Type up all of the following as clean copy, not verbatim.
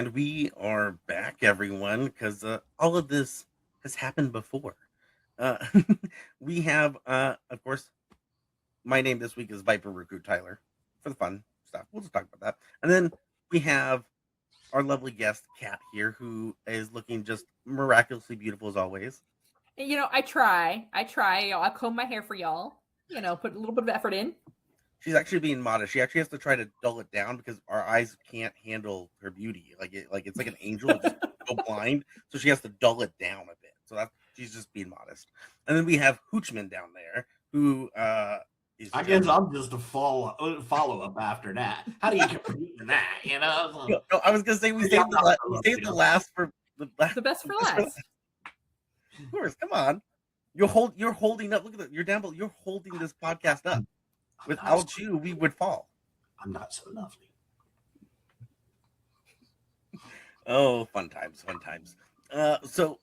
And we are back, everyone, because all of this has happened before. Uh, we have, of course, my name this week is Viper Recruit Tyler for the fun stuff. We'll just talk about that. And then we have our lovely guest, Kat, here, who is looking just miraculously beautiful as always. I try. I comb my hair for y'all. Put a little bit of effort in. She's actually being modest. She actually has to try to dull it down because our eyes can't handle her beauty. It's like an angel, it just go blind. So she has to dull it down a bit. So she's just being modest. And then we have Hoochman down there, who is. I guess I'm just a follow up after that. How do you compete with that? No, I was gonna say we saved the last for the best for last. Of course, come on. You're holding up. Look at that. You're down below. You're holding this podcast up. Without you, we would fall. I'm not so lovely. Oh, fun times. So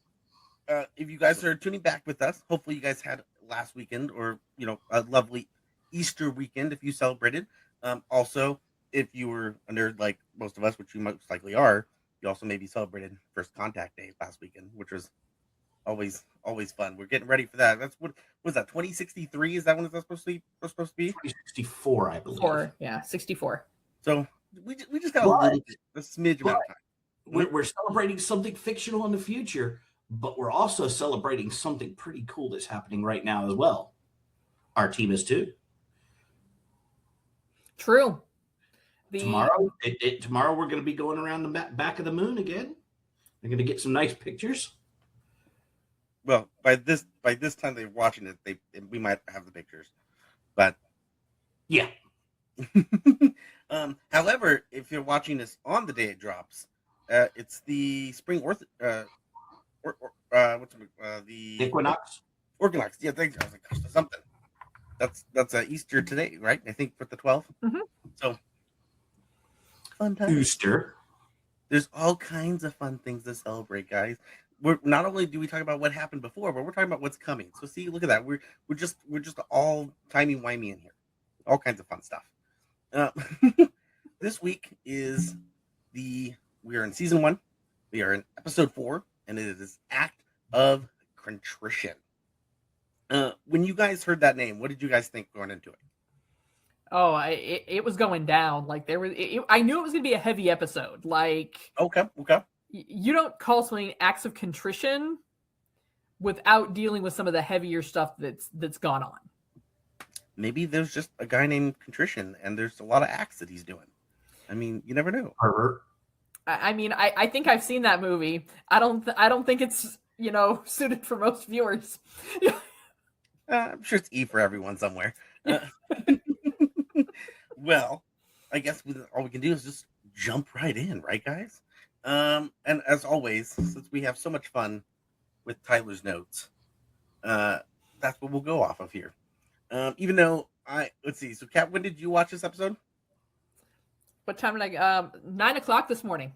if you guys are tuning back with us, hopefully you guys had last weekend or a lovely Easter weekend if you celebrated. Also, if you were a nerd like most of us, which you most likely are, you also maybe celebrated First Contact Day last weekend, which was always fun. We're getting ready for that. That's what was that 2063? Is that when it's supposed to be? 2064, I believe. 64. So we just got a smidge amount of time. We're celebrating something fictional in the future, but we're also celebrating something pretty cool that's happening right now as well. Our team is too. True. Tomorrow we're going to be going around the back of the moon again. They're going to get some nice pictures. Well, by this time they're watching it, we might have the pictures, but yeah. However, if you're watching this on the day it drops, it's the spring the equinox. Equinox. Yeah, thanks. I was like, gosh, something. That's Easter today, right? I think for the 12th. Mm-hmm. So fun time. Easter. There's all kinds of fun things to celebrate, guys. We're not only do we talk about what happened before, but we're talking about what's coming. So see, look at that. We're just all timey-wimey in here. All kinds of fun stuff. This week is we are in season 1. We are in episode 4, and it is Act of Contrition. When you guys heard that name, what did you guys think going into it? Oh, it was going down. Like I knew it was going to be a heavy episode. Like okay. You don't call something acts of contrition without dealing with some of the heavier stuff that's gone on. Maybe there's just a guy named Contrition, and there's a lot of acts that he's doing. I mean, you never know. I think I've seen that movie. I don't think it's suited for most viewers. I'm sure it's E for everyone somewhere. Well, I guess all we can do is just jump right in, right, guys? And as always, since we have so much fun with Tyler's notes, that's what we'll go off of here. Even though let's see. So, Kat, when did you watch this episode? What time? 9:00 this morning.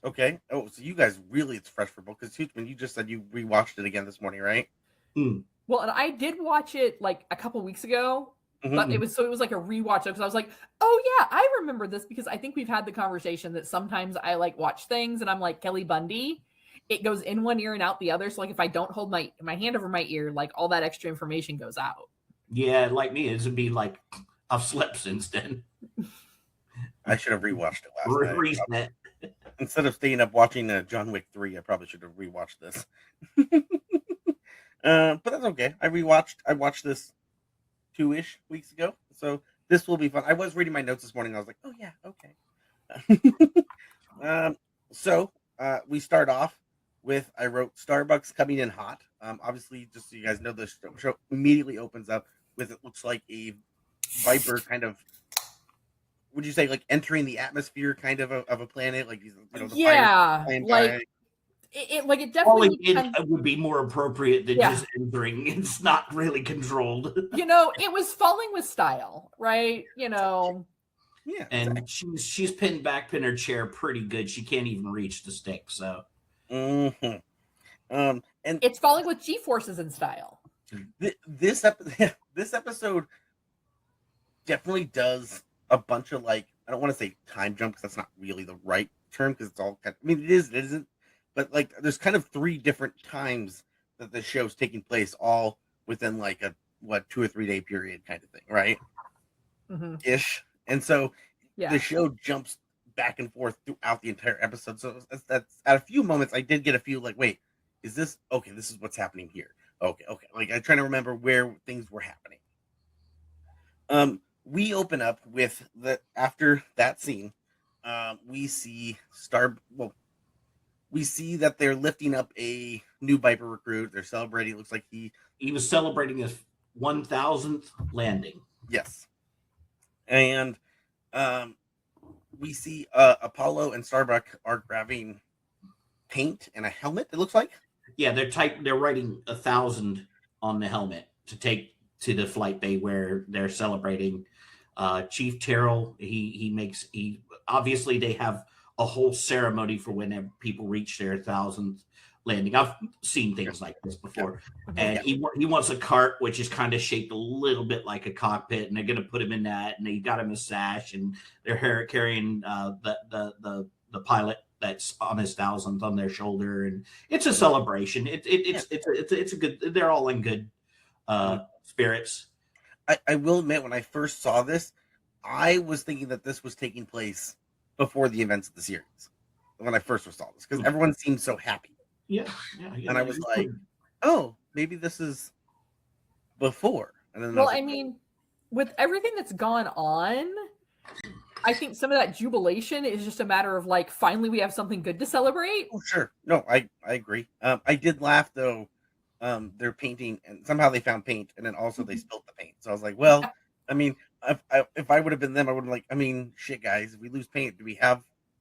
Okay. Oh, so you guys really, it's fresh for both. Because when you just said you rewatched it again this morning, right? Well, and I did watch it like a couple weeks ago, but it was like a rewatch because I was like, oh yeah, I remember this because I think we've had the conversation that sometimes I like watch things and I'm like Kelly Bundy, it goes in one ear and out the other. So like if I don't hold my hand over my ear, like all that extra information goes out. Yeah, like me, it would be like I've slept since then. I should have rewatched it last night. Reset. Instead of staying up watching John Wick 3, I probably should have rewatched this. But that's okay. I watched this 2-ish weeks ago, so this will be fun. I was reading my notes this morning. I was like, oh yeah, okay. So we start off with, I wrote Starbucks coming in hot. Obviously, just so you guys know, the show immediately opens up with, it looks like a Viper kind of, would you say, like entering the atmosphere kind of a planet, like yeah, like it definitely it would be more appropriate than just entering. It's not really controlled. It was falling with style, right? Yeah, and exactly. she's pinned her chair pretty good. She can't even reach the stick. So, and it's falling with G-forces in style. This episode definitely does a bunch of, like, I don't want to say time jump because that's not really the right term because it's all kind of, I mean, it is, it isn't, but like there's kind of 3 different times that the show's taking place, all within like a 2 or 3 day period kind of thing, right? Ish. And so the show jumps back and forth throughout the entire episode. So that's at a few moments I did get a few like, wait, is this okay? This is what's happening here. Okay. Like I'm trying to remember where things were happening. We open up with after that scene, we see we see that they're lifting up a new Viper recruit. They're celebrating. It looks like he was celebrating his 1000th landing. Yes. And we see Apollo and Starbuck are grabbing paint and a helmet, it looks like. Yeah, they're writing 1,000 on the helmet to take to the flight bay where they're celebrating. Chief Terrell, he obviously they have a whole ceremony for when people reach their 1,000th landing. I've seen things like this before. And he wants a cart, which is kind of shaped a little bit like a cockpit, and they're going to put him in that, and they got him a sash, and they're carrying the pilot that's on his 1,000th on their shoulder, and it's a celebration. It's a good. They're all in good spirits. I will admit, when I first saw this, I was thinking that this was taking place before the events of the series. When I first saw this, because everyone seemed so happy. Yeah. And I was like, oh, maybe this is before. And then I mean, with everything that's gone on, I think some of that jubilation is just a matter of like, finally we have something good to celebrate. Oh, sure. No, I agree. I did laugh though. They're painting, and somehow they found paint, and then also they spilled the paint. So I was like, well, I mean, if I would have been them, I would have like, I mean, shit, guys, if we lose paint,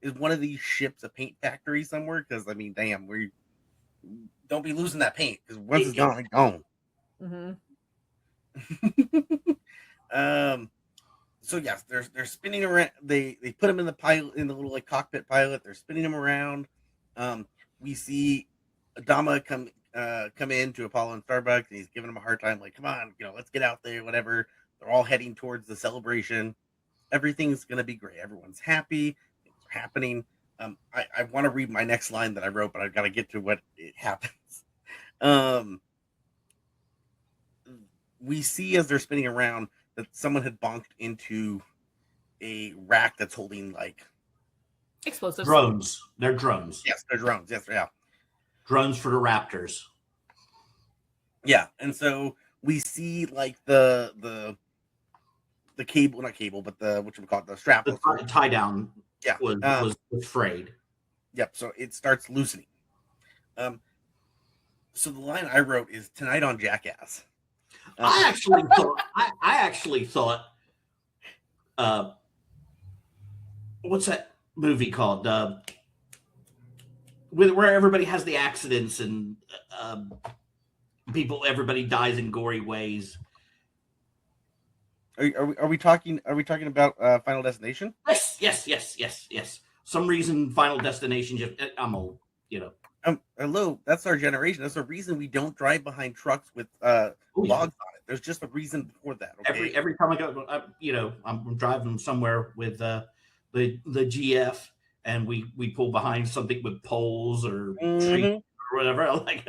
is one of these ships a paint factory somewhere? Because I mean, damn, we don't be losing that paint, because once it's gone, it's gone. So yes, they're spinning around. They put him in the little like cockpit pilot. They're spinning him around. We see Adama come in to Apollo and Starbuck, and he's giving him a hard time, like, come on, let's get out there, whatever. They're all heading towards the celebration. Everything's gonna be great. Everyone's happy. Things are happening. I want to read my next line that I wrote, but I've got to get to what it happens. We see as they're spinning around that someone had bonked into a rack that's holding like explosives. Drones. They're drones. Yes, they're drones. Yes, yeah. Drones for the Raptors. Yeah, and so we see like the cable, not cable, but the the strap, the tie down. Yeah, was frayed. Yep. So it starts loosening. So the line I wrote is "Tonight on Jackass." I actually thought. What's that movie called? Where everybody has the accidents and everybody dies in gory ways. Are we talking about Final Destination? Yes. Some reason Final Destination I'm old, Hello, that's our generation. That's the reason we don't drive behind trucks with logs on it. There's just a reason for that. Okay? Every time I go, I'm driving somewhere with the GF, and we pull behind something with poles or trees or whatever. I'm like,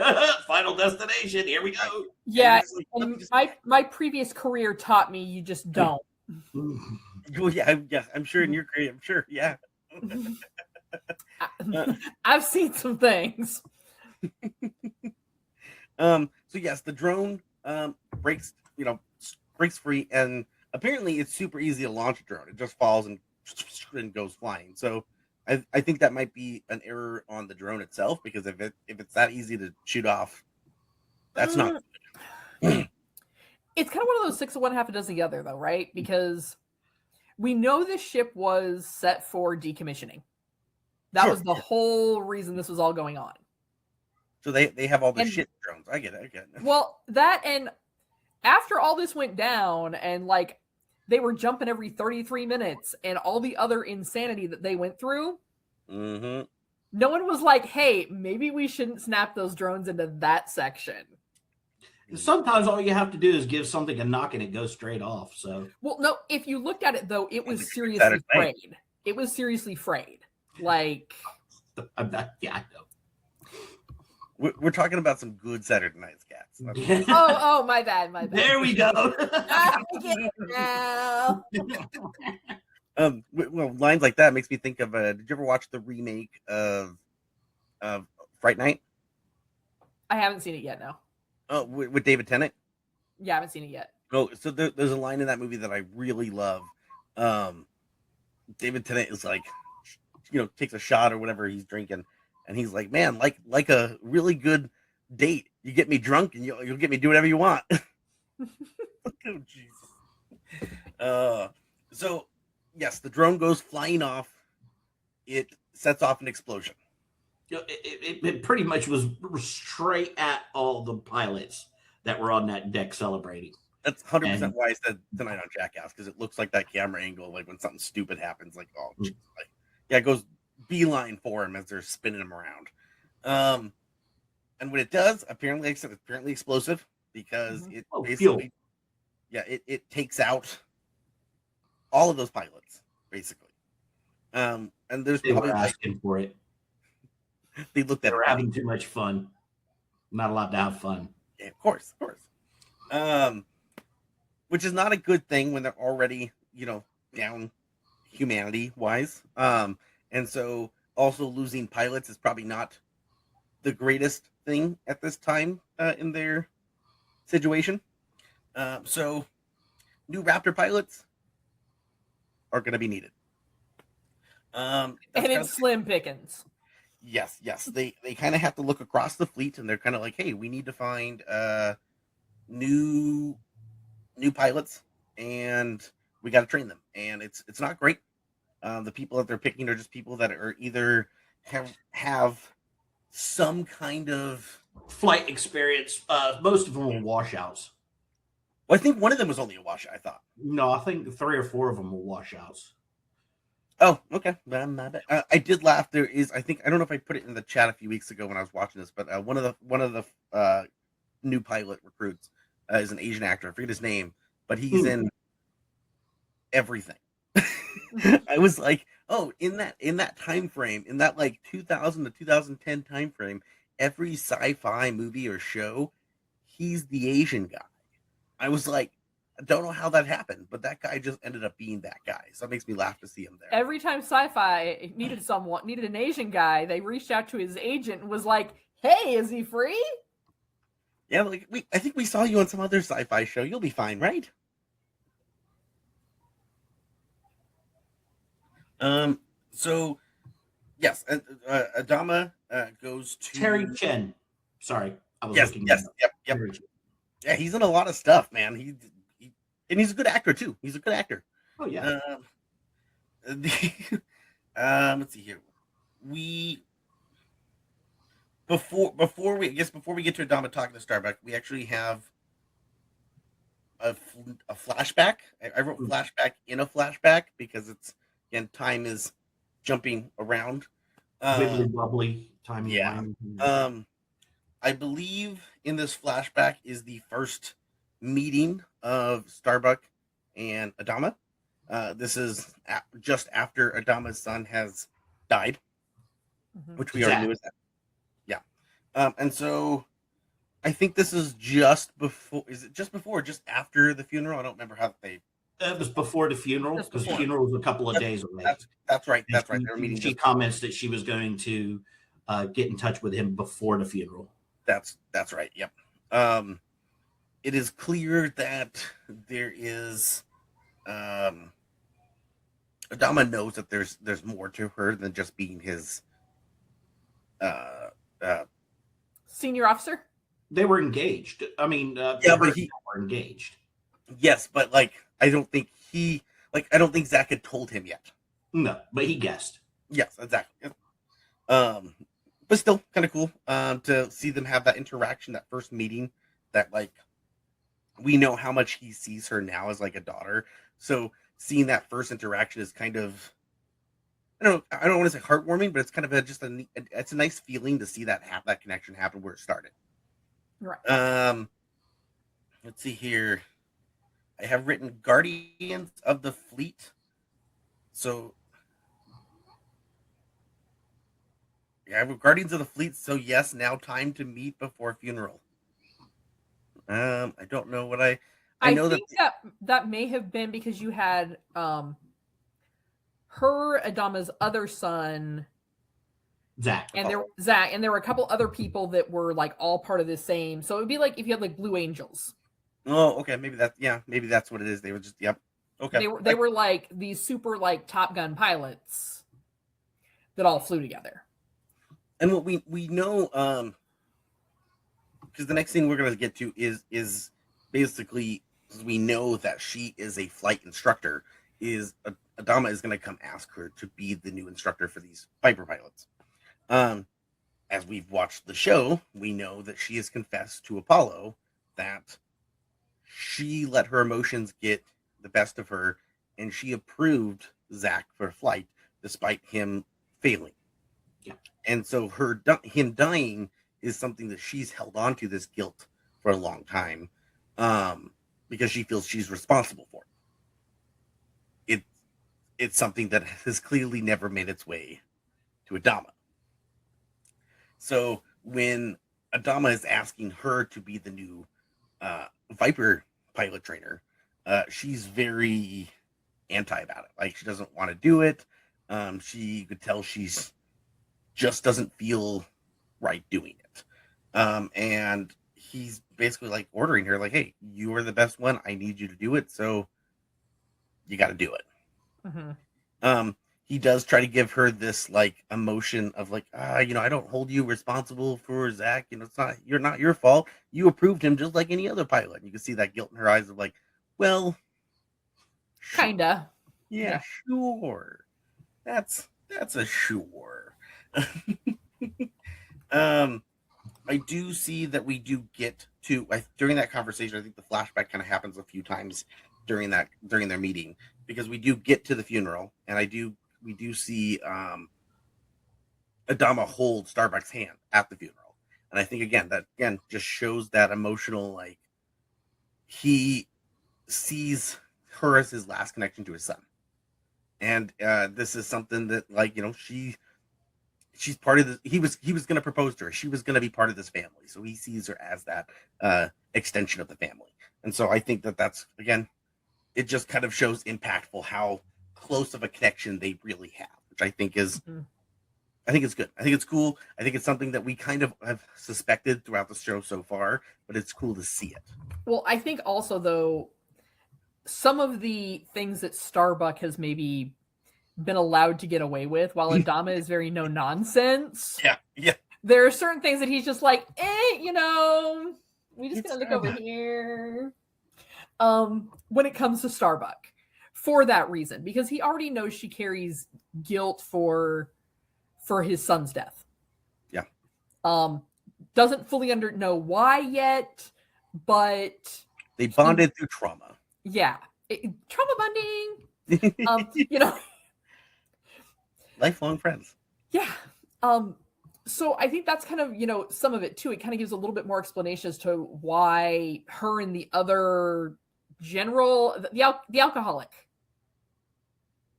Final Destination, here we go. Yeah, and my previous career taught me you just don't. Oh yeah, I'm sure in your career, I'm sure, yeah. I've seen some things. So yes, the drone breaks free, and apparently it's super easy to launch a drone. It just falls and goes flying. So I think that might be an error on the drone itself, because if it's that easy to shoot off, that's not good. It's kind of one of those 6 of one, half a dozen the other, though, right? Because we know this ship was set for decommissioning. That was the whole reason this was all going on. So they have all the shit drones. I get it. Well, that, and after all this went down, and like they were jumping every 33 minutes, and all the other insanity that they went through, no one was like, hey, maybe we shouldn't snap those drones into that section. Sometimes all you have to do is give something a knock and it goes straight off. So, well, no, if you looked at it though, it was seriously frayed. It was seriously frayed. Like, I'm not, yeah, I know. We're talking about some good Saturday Night Cats. oh, my bad. There we go. I get it now. Well, lines like that makes me think of. Did you ever watch the remake of Fright Night? I haven't seen it yet. No. Oh, with David Tennant. Yeah, I haven't seen it yet. Oh, so there's a line in that movie that I really love. David Tennant is like, takes a shot or whatever he's drinking, and he's like, "Man, like a really good date, you get me drunk and you'll get me do whatever you want." Oh Jesus. So yes, the drone goes flying off. It sets off an explosion. It pretty much was straight at all the pilots that were on that deck celebrating. That's 100% why I said tonight on Jackass, because it looks like that camera angle, like when something stupid happens, like, oh, geez, like, yeah, it goes beeline for him as they're spinning him around. And when it does, apparently, like I said, it's apparently explosive because it basically, it takes out all of those pilots, basically. And there's they probably were asking for it. They looked at they were having too much fun. Not allowed to have fun. Yeah, of course. Which is not a good thing when they're already, down humanity wise. And so also losing pilots is probably not the greatest thing at this time in their situation. So new Raptor pilots are going to be needed. And it's slim pickings. Yes. They kind of have to look across the fleet, and they're kind of like, hey, we need to find new pilots, and we got to train them. And it's not great. The people that they're picking are just people that are either have some kind of flight experience. Most of them were washouts. Well, I think one of them was only a washout, I thought. No, I think 3 or 4 of them were washouts. Oh, okay. I did laugh. There is, I don't know if I put it in the chat a few weeks ago when I was watching this, but one of the new pilot recruits is an Asian actor. I forget his name, but he's in everything. I was like, oh, in that time frame, in that like 2000 to 2010 time frame, every sci-fi movie or show, he's the Asian guy. I was like, I don't know how that happened, but that guy just ended up being that guy. So it makes me laugh to see him there. Every time sci-fi needed an Asian guy, they reached out to his agent and was like, hey, is he free? Yeah, like I think we saw you on some other sci-fi show. You'll be fine, right? So yes, Adama goes to Terry Chen. Sorry, I was looking. Yep. Yeah, he's in a lot of stuff, man. And he's a good actor too. He's a good actor. Oh yeah. Let's see here. Before we get to Adama talking to Starbuck, we actually have a flashback. I wrote flashback in a flashback because it's, again, time is jumping around. Wibbly wobbly time. Yeah. I believe in this flashback is the first meeting of Starbuck and Adama. This is just after Adama's son has died, which we already knew is that. Yeah. And so I think this is just before. Is it just before or just after the funeral? I don't remember how they. It was before the funeral, because the funeral was a couple of days away. That's right. That's right. She comments that she was going to get in touch with him before the funeral. That's right. Yep. It is clear that there is. Adama knows that there's more to her than just being his. Senior officer. They were engaged. I mean, but they were engaged. Yes, but like I don't think Zach had told him yet. No, but he guessed. Yes, exactly. But still kind of cool to see them have that interaction, that first meeting. That like we know how much he sees her now as like a daughter. So seeing that first interaction is kind of, I don't want to say heartwarming, but it's kind of it's a nice feeling to see that that connection happen where it started. Right. Let's see here. I have written Guardians of the Fleet. So Yeah, we're Guardians of the Fleet, so yes, now time to meet before funeral. I don't know what I know think that may have been because you had her, Adama's other son, Zach. and there were a couple other people that were like all part of the same. So it would be like if you had like Blue Angels. Oh, okay, maybe that's what it is. They were just okay. They were like these super like Top Gun pilots that all flew together. And what we know, because the next thing we're gonna get to is basically we know that she is a flight instructor. Is Adama is gonna come ask her to be the new instructor for these Viper pilots. As we've watched the show, we know that she has confessed to Apollo that she let her emotions get the best of her, and she approved Zach for flight despite him failing. Yeah. And so him dying is something that she's held on to, this guilt, for a long time, because she feels she's responsible for it. It's something that has clearly never made its way to Adama. So when Adama is asking her to be the new Viper pilot trainer, she's very anti about it. Like, she doesn't want to do it. She could tell she's just doesn't feel right doing it. And he's basically like ordering her, like, hey, you are the best one. I need you to do it. So you got to do it. Mm-hmm. He does try to give her this like emotion of like, I don't hold you responsible for Zach. You're not your fault. You approved him just like any other pilot. And you can see that guilt in her eyes of like, well, kinda. Yeah, sure. That's a sure. I do see that we do get to during that conversation. I think the flashback kind of happens a few times during their meeting, because we do get to the funeral, and we do see Adama hold Starbuck's hand at the funeral, and I think that just shows that emotional, like, he sees her as his last connection to his son, and this is something that, like, she's part of this. He was going to propose to her. She was going to be part of this family, so he sees her as that extension of the family. And so I think that's, again, it just kind of shows impactful how close of a connection they really have, which I think is, I think it's good. I think it's cool. I think it's something that we kind of have suspected throughout the show so far, but it's cool to see it. Well, I think also, though, some of the things that Starbuck has maybe been allowed to get away with, while Adama is very no nonsense. Yeah. There are certain things that he's just like, we just gonna look over here. When it comes to Starbuck, for that reason, because he already knows she carries guilt for his son's death. Yeah. Doesn't fully know why yet, but they bonded through trauma. Yeah. Trauma bonding. Lifelong friends. Yeah. So I think that's kind of, some of it too. It kind of gives a little bit more explanation as to why her and the other general, the alcoholic.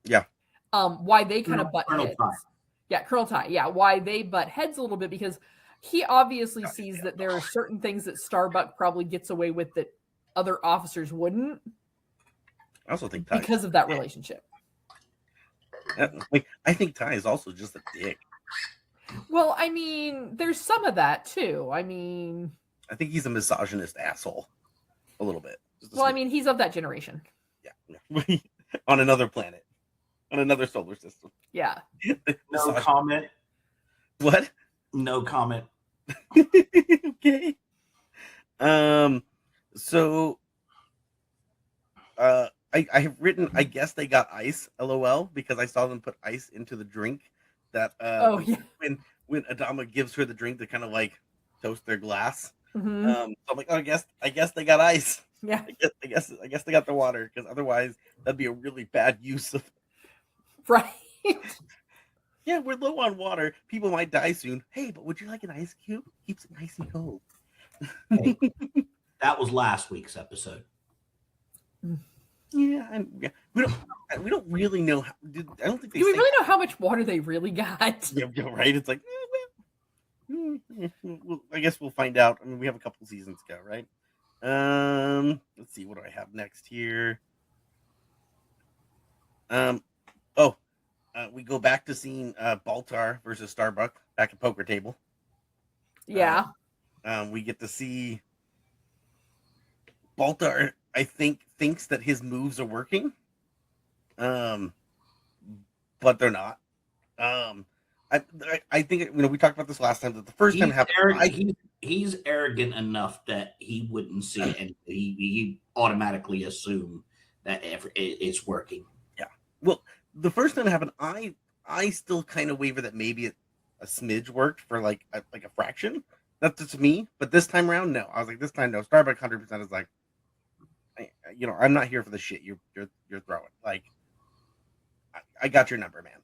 Yeah. Why they kind of butt heads. Yeah, Colonel Ty. Yeah, why they butt heads a little bit, because he obviously sees that there are certain things that Starbuck probably gets away with that other officers wouldn't. I also think Ty, because of that relationship. I think Ty is also just a dick. Well, I mean, there's some of that too. I mean, I think he's a misogynist asshole, a little bit. Well, I mean, he's of that generation. Yeah. On another planet, on another solar system. Yeah. No comment. What? No comment. Okay. So, I have written, I guess they got ice, LOL, because I saw them put ice into the drink that when Adama gives her the drink to kind of like toast their glass. Mm-hmm. So I'm like, oh, I guess they got ice. Yeah. I guess they got the water, because otherwise that'd be a really bad use of. Right. Yeah, we're low on water. People might die soon. Hey, but would you like an ice cube? Keeps it nice and cold. Hey, that was last week's episode. Yeah, we don't really know. I don't think they. Do we really know how much water they really got? Yeah, right. It's like, Well, I guess we'll find out. I mean, we have a couple seasons to go, right? Let's see. What do I have next here? Oh, we go back to seeing Baltar versus Starbuck back at poker table. Yeah. We get to see Baltar. I think thinks that his moves are working, but they're not. I think we talked about this last time that the first time happened. He's arrogant enough that he wouldn't see it, and he automatically assume that it's working. Yeah. Well, the first time it happened, I still kind of waver that maybe a smidge worked for like a fraction. That's just me. But this time around, no. I was like, this time no. Starbuck 100% is like, I'm not here for the shit you're throwing. Like, I got your number, man.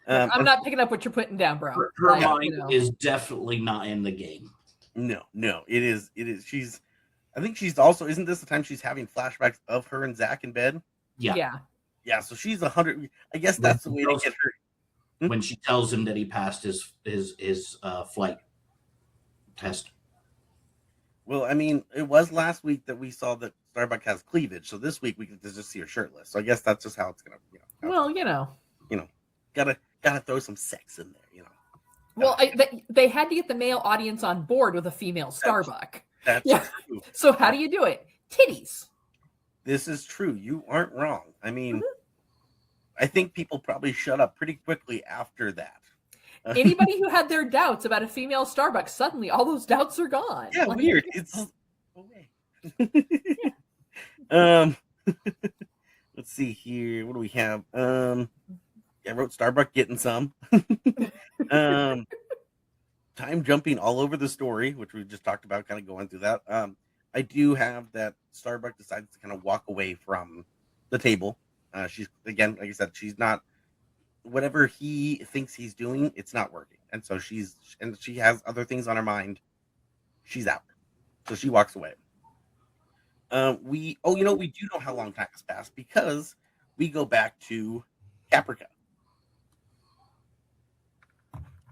I'm not picking up what you're putting down, bro. Her mind is definitely not in the game. No, it is. I think she's also, isn't this the time she's having flashbacks of her and Zach in bed? Yeah. So she's 100. I guess that's the way to get her. When she tells him that he passed his flight test. Well, I mean, it was last week that we saw that Starbuck has cleavage, so this week we can just see her shirtless. So I guess that's just how it's gonna, gotta throw some sex in there, Well, they had to get the male audience on board with a female Starbuck. That's true. So how do you do it? Titties. This is true. You aren't wrong. I mean, I think people probably shut up pretty quickly after that. Anybody who had their doubts about a female Starbuck, suddenly all those doubts are gone. Yeah, weird. It's okay. Let's see here. What do we have? I wrote Starbuck getting some. Time jumping all over the story, which we just talked about, kind of going through that. I do have that Starbuck decides to kind of walk away from the table. She's, again, like I said, she's not, whatever he thinks he's doing, it's not working. And so she has other things on her mind. She's out. So she walks away. We do know how long time has passed because we go back to Caprica.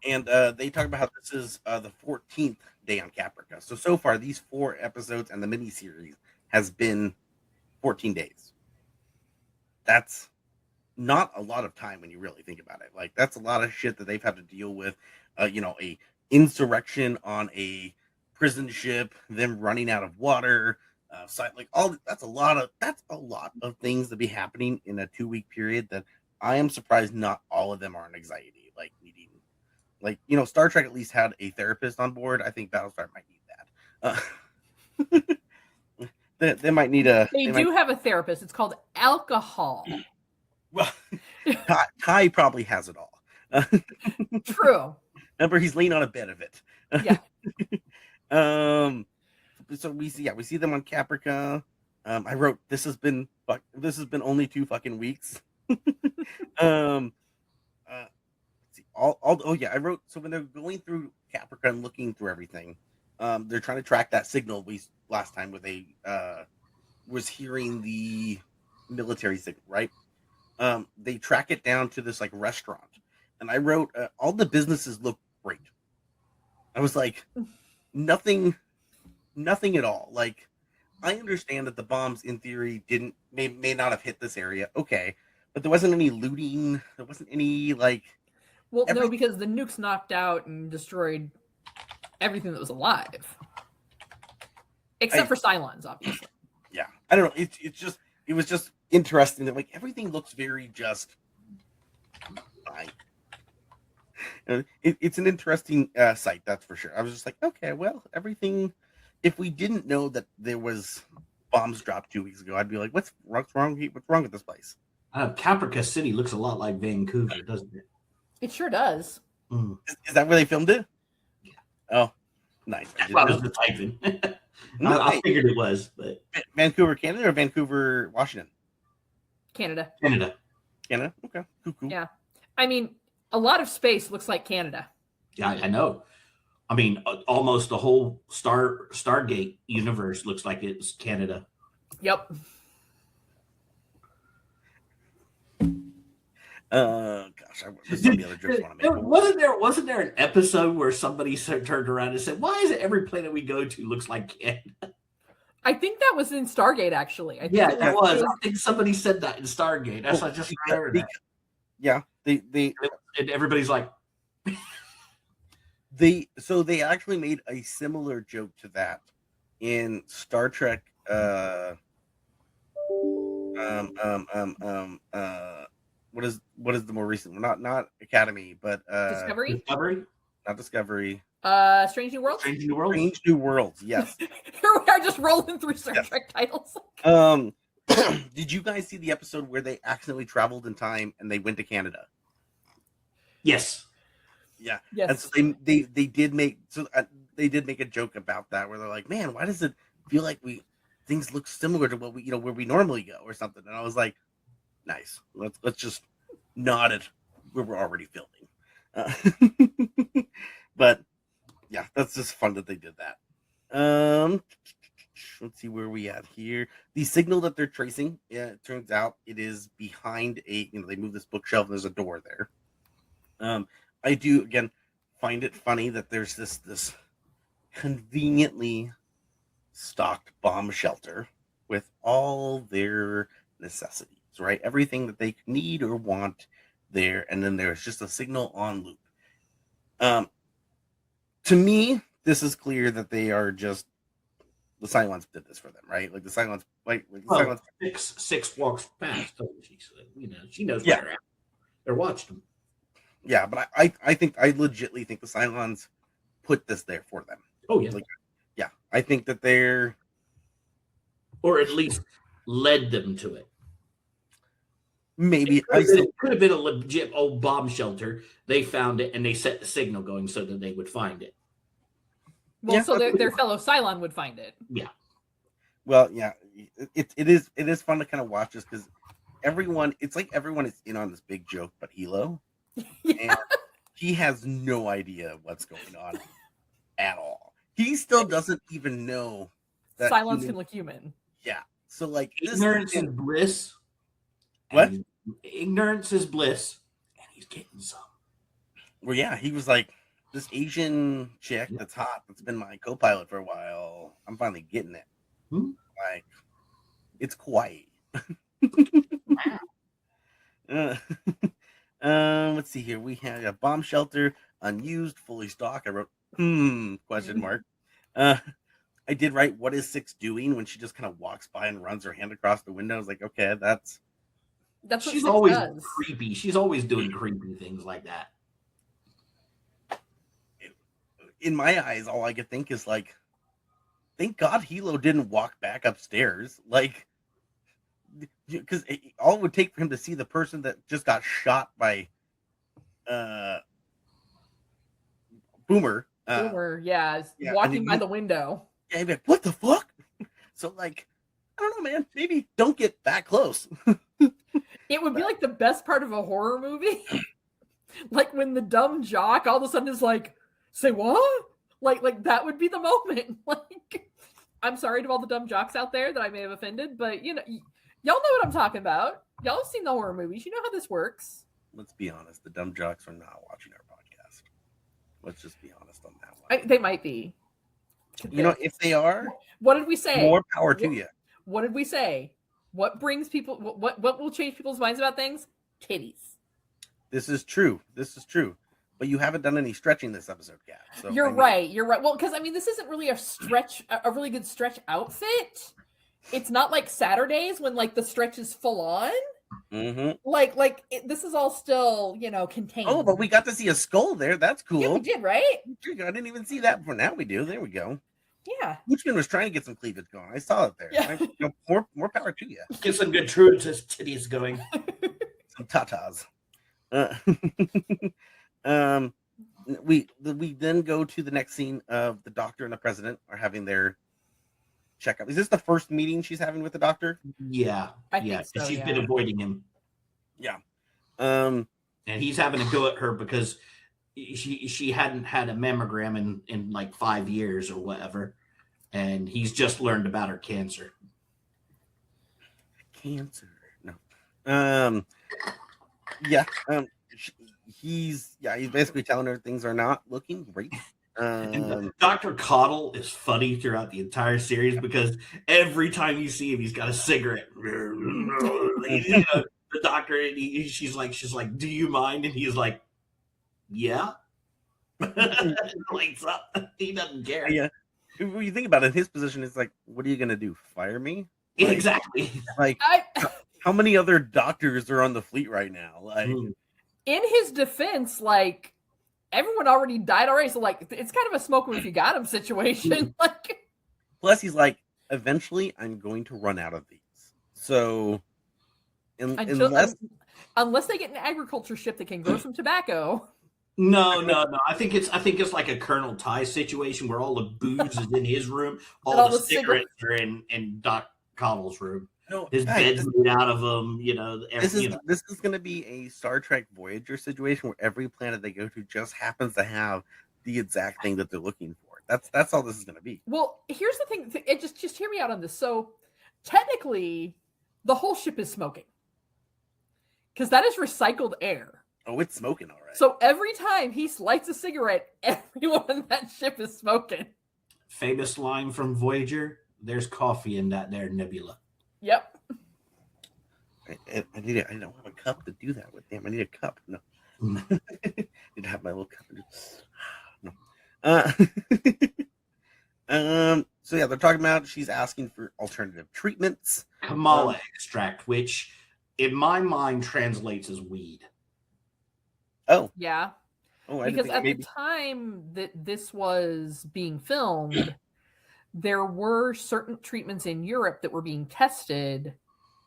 And they talk about how this is the 14th day on Caprica. So far, these 4 episodes and the miniseries has been 14 days. That's not a lot of time when you really think about it. Like, that's a lot of shit that they've had to deal with. A insurrection on a prison ship, them running out of water, that's a lot of things to be happening in a 2-week period that I am surprised not all of them are an anxiety, like needing, Star Trek at least had a therapist on board. I think Battlestar might need that. They might need They do have a therapist. It's called alcohol. Well, Ty probably has it all. True. Remember, he's laying on a bed of it. Yeah. So we see them on Caprica. I wrote this has been only 2 fucking weeks. Let's see. I wrote, so when they're going through Caprica and looking through everything, they're trying to track that signal we last time where they was hearing the military signal, right? They track it down to this restaurant, and I wrote all the businesses look great. I was like, nothing at all. Like, I understand that the bombs in theory may not have hit this area, okay, but there wasn't any looting. There wasn't any no, because the nukes knocked out and destroyed everything that was alive, except for Cylons, obviously. Yeah, I don't know. It was just interesting that everything looks very just fine. It's an interesting site, that's for sure. I was just like, okay, well, everything. If we didn't know that there was bombs dropped 2 weeks ago, I'd be like, what's wrong with this place? Caprica City looks a lot like Vancouver, doesn't it? It sure does. Is that where they filmed it? Yeah. Oh, nice. I was the typing. I figured it was, but Vancouver, Canada, or Vancouver, Washington? Canada. Okay. Cool. Yeah. I mean, a lot of space looks like Canada. Yeah, I know. I mean, almost the whole Stargate universe looks like it's Canada. Yep. Gosh. gosh, there's so many other jokes I want to make. Wasn't there an episode where somebody turned around and said, "Why is it every planet we go to looks like Ken?" I think that was in Stargate, actually. I think Yeah, it that was. I think somebody said that in Stargate. That's I just remembered that. Yeah, and everybody's like, they actually made a similar joke to that in Star Trek. What is the more recent one? Not Academy, but Discovery. Not Discovery. Strange New Worlds. Strange New Worlds. Strange New Worlds. Yes. Here we are, just rolling through Star Trek titles. Did you guys see the episode where they accidentally traveled in time and they went to Canada? Yes. Yeah. Yes. And so they did make a joke about that where they're like, man, why does it feel like things look similar to what we where we normally go or something? And I was like, nice. Let's just nod it where we're already filming. But yeah, that's just fun that they did that. Let's see where we at here. The signal that they're tracing, it turns out it is behind they move this bookshelf and there's a door there. I do again find it funny that there's this conveniently stocked bomb shelter with all their necessities, right? Everything that they need or want there, and then there's just a signal on loop. To me, this is clear that they are just the Cylons did this for them, right? Like the Cylons, Cylons. Six walks past. She knows where they're at. They're watching them. Yeah, but I think I legitimately think the Cylons put this there for them. Oh yeah, I think that they're, or at least led them to it. Maybe it could have been a legit old bomb shelter. They found it and they set the signal going so that they would find it. Well, so their fellow Cylon would find it. Yeah. Well, yeah, it is fun to kind of watch this because it's like everyone is in on this big joke, but Hilo, and he has no idea what's going on at all. He still doesn't even know that Cylons can look human. Yeah. So like ignorance is bliss. What? Ignorance is bliss, and he's getting some. Well, yeah, he was like, this Asian chick that's hot, that's been my co-pilot for a while, I'm finally getting it. Like, it's kawaii. Let's see here. We had a bomb shelter, unused, fully stocked. I wrote, question mark. I did write, what is Six doing when she just kind of walks by and runs her hand across the window? I was like, okay, that's what she's always does. Creepy. She's always doing creepy things like that. In my eyes, all I could think is like, thank God Hilo didn't walk back upstairs. Like, because all it would take for him to see the person that just got shot by Boomer. Walking by the window. Yeah, he'd be like, what the fuck? So, like, I don't know, man. Maybe don't get that close. It would be like the best part of a horror movie. Like when the dumb jock all of a sudden is like, say what? Like that would be the moment. Like, I'm sorry to all the dumb jocks out there that I may have offended, but y'all know what I'm talking about. Y'all have seen the horror movies. You know how this works. Let's be honest. The dumb jocks are not watching our podcast. Let's just be honest on that one. They might be. If they are, what did we say? More power to you. What did we say? What brings people? What will change people's minds about things? Titties. This is true. But you haven't done any stretching this episode, Kat. So You're right. Well, because this isn't really a really good stretch outfit. It's not like Saturdays when like the stretch is full on. Mm-hmm. This is all still contained. Oh, but we got to see a skull there. That's cool. Yeah, we did, right? I didn't even see that before. Now we do. There we go. Yeah. Moochman was trying to get some cleavage going. I saw it there. Yeah. More power to you. Get some good true titties going. Some tatas. We then go to the next scene of the doctor and the president are having their checkup. Is this the first meeting she's having with the doctor? Yeah. I think so, she's been avoiding him. Yeah. And he's having to go at her because she hadn't had a mammogram in like 5 years or whatever. And he's just learned about her cancer. No. Yeah. he's basically telling her things are not looking great. And Dr. Coddle is funny throughout the entire series because every time you see him, he's got a cigarette. You know, the doctor, and she's like, "Do you mind?" And he's like, "Yeah." Lights up. He doesn't care. Yeah. When you think about it, his position is like, what are you gonna do? Fire me? Like, Exactly. Like, how many other doctors are on the fleet right now? Like, in his defense, like everyone already died already, so like it's kind of a smoke 'em if you got him situation. Like, plus he's like, eventually I'm going to run out of these. So, unless they get an agriculture ship that can grow some tobacco. No. I think it's like a Colonel Ty situation where all the booze is in his room, all all the the cigarettes are in Doc Coddle's room. no, His bed's made out of them. You know, this is going to be a Star Trek Voyager situation where every planet they go to just happens to have the exact thing that they're looking for. That's all this is going to be. Well, here's the thing. Just hear me out on this. So technically, the whole ship is smoking because that is recycled air. Oh, it's smoking all right. So every time he lights a cigarette, everyone on that ship is smoking. Famous line from Voyager: "There's coffee in that there nebula." Yep. I need it. I don't have a cup to do that with. Damn, I need a cup. No, need to have my little cup. No. So yeah, they're talking about she's asking for alternative treatments. Kamala extract, which in my mind translates as weed. Oh yeah. Oh, because at the time that this was being filmed, there were certain treatments in Europe that were being tested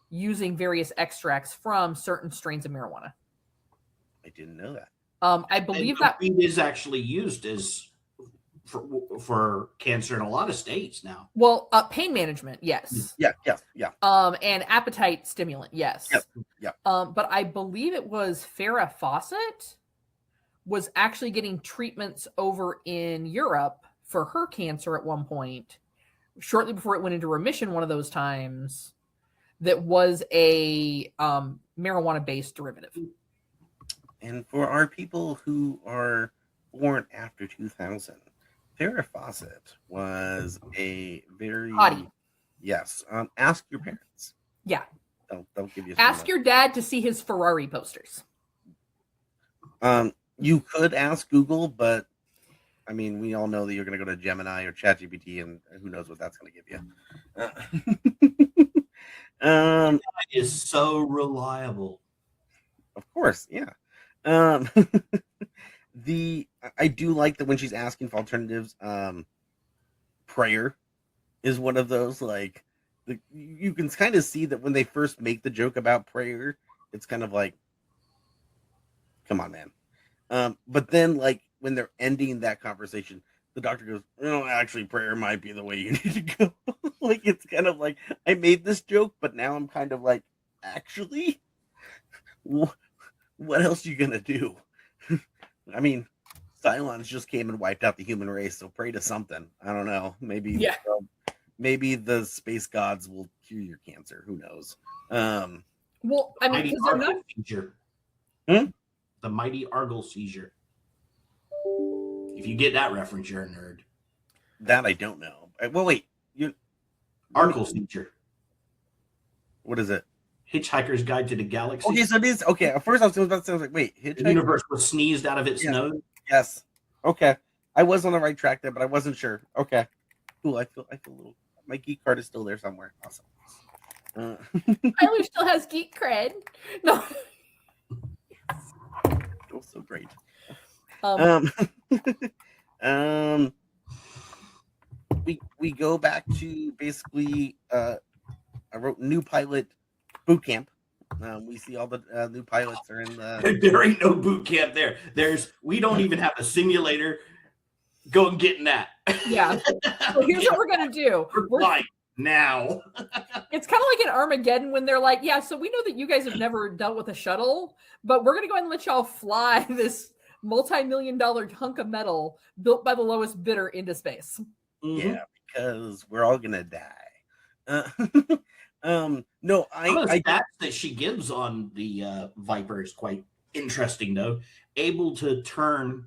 using various extracts from certain strains of marijuana. I didn't know that. I believe that weed is actually used as for cancer in a lot of states now. Well, pain management, yes. Yeah. And appetite stimulant, yes. Yep. But I believe it was Farrah Fawcett was actually getting treatments over in Europe for her cancer at one point, shortly before it went into remission one of those times, that was a marijuana-based derivative. And for our people who are born after 2000, Farrah Fawcett was a very hottie. Yes. Ask your parents. Yeah. They'll give you. Ask your dad to see his Ferrari posters. You could ask Google, but I mean, we all know that you're going to go to Gemini or ChatGPT, and who knows what that's going to give you. That is so reliable. Of course, yeah. I do like that when she's asking for alternatives. Prayer is one of those. Like, you can kind of see that when they first make the joke about prayer, it's kind of like, come on, man. But then, like, when they're ending that conversation, the doctor goes, actually, prayer might be the way you need to go. Like, it's kind of like, I made this joke, but now I'm kind of like, actually, what else are you going to do? I mean, Cylons just came and wiped out the human race, so pray to something. I don't know. Maybe, maybe the space gods will cure your cancer. Who knows? Well, I mean, because they're not. Seizure. The mighty Argyle seizure. If you get that reference, you're a nerd. That I don't know. Well, wait. Argyle seizure. What is it? Hitchhiker's Guide to the Galaxy. Okay, so it is. Okay, at first I was about to say, like, wait, the universe was sneezed out of its nose. Yes. Okay. I was on the right track there, but I wasn't sure. Okay. Cool. I feel a little. My geek card is still there somewhere. Awesome. Tyler still has geek cred. No. Feels so great. We go back to basically. I wrote new pilot boot camp. We see all the new pilots are in the. There ain't no boot camp there. We don't even have a simulator. Go and get in that. Yeah. So here's what we're gonna do. We're flying now. It's kind of like in Armageddon when they're like, yeah, so we know that you guys have never dealt with a shuttle, but we're gonna go ahead and let y'all fly this multi-million-dollar hunk of metal built by the lowest bidder into space. Yeah, because we're all gonna die. No, Some of the stats that she gives on the Viper is quite interesting though, able to turn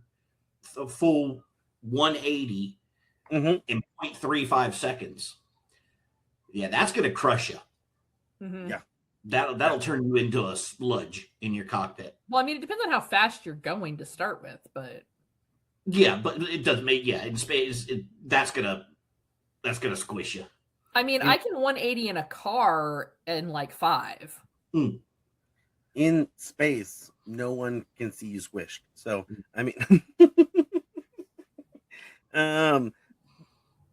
a full 180 Mm-hmm. in 0.35 seconds. Yeah, that's gonna crush you. Mhm. Yeah. That'll turn you into a sludge in your cockpit. Well, I mean, it depends on how fast you're going to start with, but Yeah, but it doesn't make in space that's gonna squish you. I mean, In- I can 180 in a car in like 5. In space, no one can see you squished. So, I mean,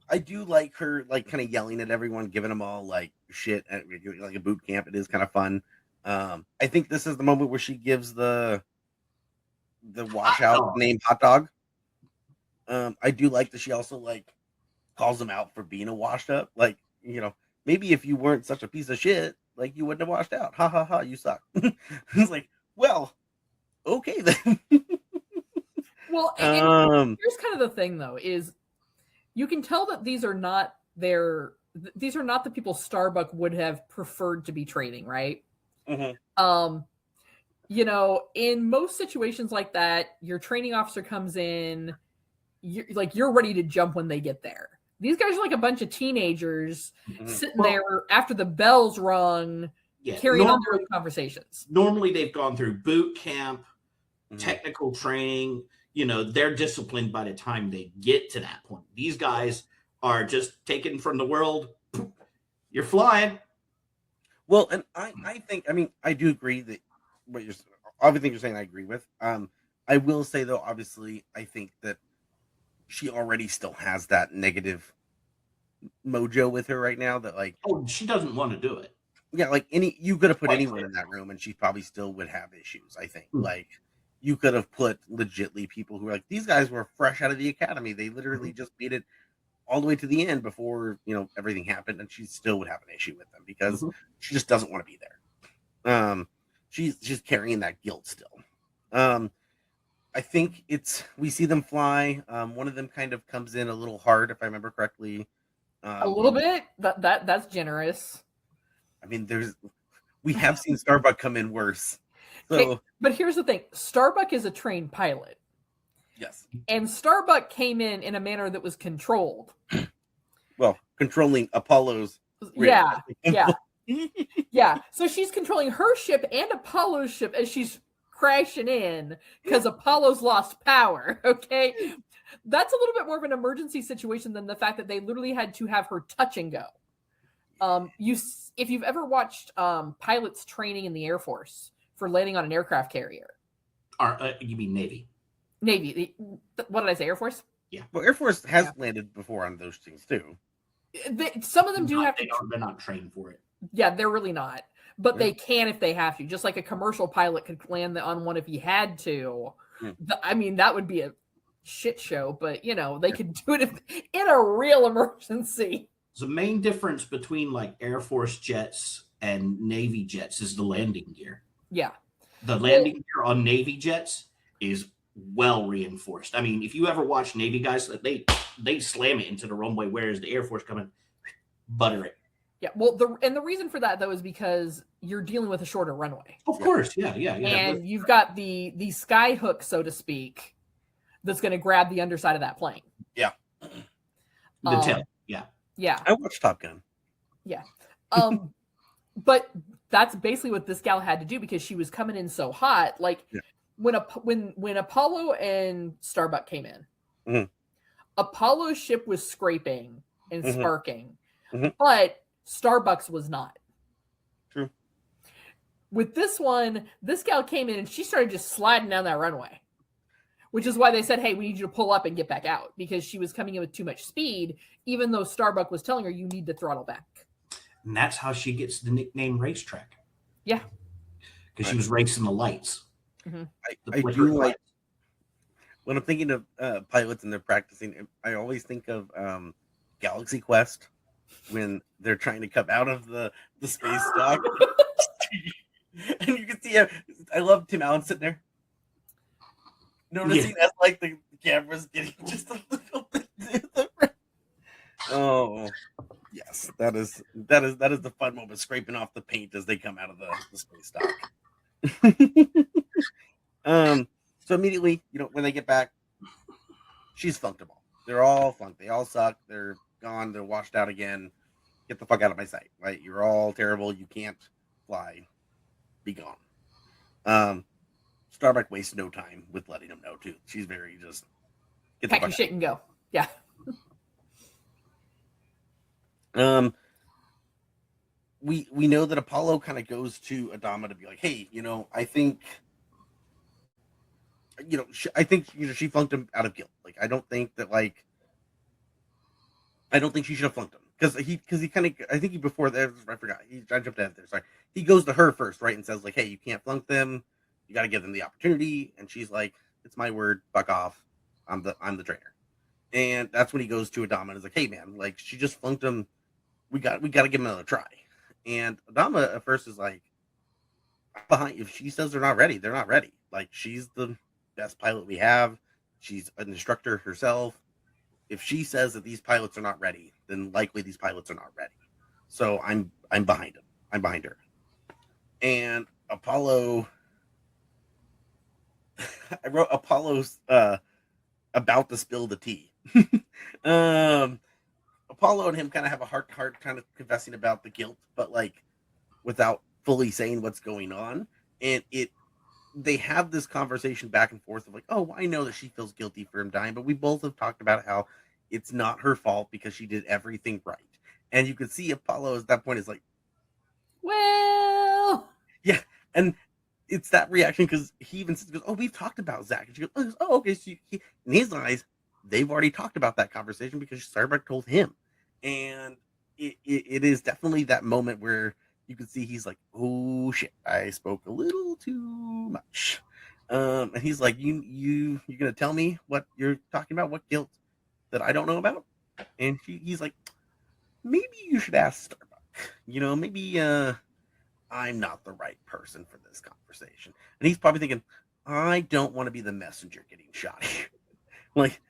I do like her, like, kind of yelling at everyone, giving them all like shit at like a boot camp. It is kind of fun. I think this is the moment where she gives the washout name Hot Dog. I do like that she also like calls him out for being a washed up. Like, maybe if you weren't such a piece of shit, like you wouldn't have washed out. Ha ha ha, you suck. It's like, well, okay then. Well, and here's kind of the thing though, is you can tell that these are not the people Starbuck would have preferred to be training, right? Mm-hmm. In most situations like that, your training officer comes in, you're ready to jump when they get there. These guys are like a bunch of teenagers sitting there after the bells rung, carrying on their own conversations. Normally they've gone through boot camp, technical training. They're disciplined by the time they get to that point. These guys are just taken from the world. You're flying. Well, and I think, I mean, I do agree that everything you're saying, I agree with. I will say though, obviously, I think that she already still has that negative mojo with her right now. That like, she doesn't want to do it. Yeah, like you could have put anyone in that room, and she probably still would have issues. I think like you could have put legitly people who were like, these guys were fresh out of the academy. They literally just made it all the way to the end before everything happened, and she still would have an issue with them because she just doesn't want to be there. She's carrying that guilt still. I think we see them fly. One of them kind of comes in a little hard, if I remember correctly. A little bit. That's generous. I mean, we have seen Starbuck come in worse. So, okay, but here's the thing: Starbuck is a trained pilot. Yes. And Starbuck came in a manner that was controlled. Well, controlling Apollo's. Yeah. Yeah. So she's controlling her ship and Apollo's ship as she's crashing in because Apollo's lost power. Okay. That's a little bit more of an emergency situation than the fact that they literally had to have her touch and go. If you've ever watched pilots training in the Air Force for landing on an aircraft carrier. You mean Navy? Navy. What did I say? Air Force? Yeah. Well, Air Force has landed before on those things too. Some of them have to. They're not trained for it. Yeah, they're really not. But they can if they have to. Just like a commercial pilot could land on one if he had to. I mean, that would be a shit show. But they could do it in a real emergency. The main difference between like Air Force jets and Navy jets is the landing gear. Yeah. The landing gear on Navy jets is well reinforced. I mean, if you ever watch Navy guys, they slam it into the runway, whereas the Air Force coming, butter it. Yeah, well, the reason for that though is because you're dealing with a shorter runway. Of course, yeah. And you've got the sky hook, so to speak, that's going to grab the underside of that plane. Yeah. The tail. Yeah. Yeah. I watched Top Gun. Yeah. But that's basically what this gal had to do because she was coming in so hot. Like when Apollo and Starbuck came in, Apollo's ship was scraping and sparking, but Starbucks was not. True. With this one, this gal came in and she started just sliding down that runway, which is why they said, hey, we need you to pull up and get back out because she was coming in with too much speed, even though Starbuck was telling her you need to throttle back. And that's how she gets the nickname Racetrack. Yeah. Because she was racing the lights. I do like, when I'm thinking of pilots and they're practicing, I always think of Galaxy Quest when they're trying to come out of the space dock. And you can see, I love Tim Allen sitting there. Noticing as like the camera's getting just a little bit. Oh, yes, that is the fun moment, scraping off the paint as they come out of the space dock. So immediately, when they get back, she's flunked them all. They're all flunked. They all suck. They're gone. They're washed out again. Get the fuck out of my sight. Right? You're all terrible. You can't fly. Be gone. Starbuck wastes no time with letting them know too. She's very just get the Pack fuck your out. shit and go. Yeah. We know that Apollo kind of goes to Adama to be like, hey, I think she flunked him out of guilt. Like, I don't think she should have flunked him because he kind of, I think before that, I forgot, I jumped ahead there. Sorry, he goes to her first, right, and says like, hey, you can't flunk them. You got to give them the opportunity. And she's like, it's my word, fuck off. I'm the trainer. And that's when he goes to Adama and is like, hey man, like she just flunked him. We got to give him another try. And Adama at first is like, behind. If she says they're not ready, they're not ready. Like, she's the best pilot we have. She's an instructor herself. If she says that these pilots are not ready, then likely these pilots are not ready. So I'm behind him. I'm behind her. And Apollo, I wrote Apollo's about to spill the tea. Apollo and him kind of have a heart kind of confessing about the guilt, but like without fully saying what's going on. And they have this conversation back and forth of like, oh, I know that she feels guilty for him dying, but we both have talked about how it's not her fault because she did everything right. And you can see Apollo at that point is like, well, yeah. And it's that reaction because he even says, oh, we've talked about Zach. And she goes, oh, okay. So in his eyes, they've already talked about that conversation because Starbuck told him. And it is definitely that moment where you can see he's like, oh shit, I spoke a little too much. And he's like, you're gonna tell me what you're talking about, what guilt that I don't know about? And he's like, maybe you should ask Starbuck. Maybe I'm not the right person for this conversation. And he's probably thinking, I don't want to be the messenger getting shot here. Like,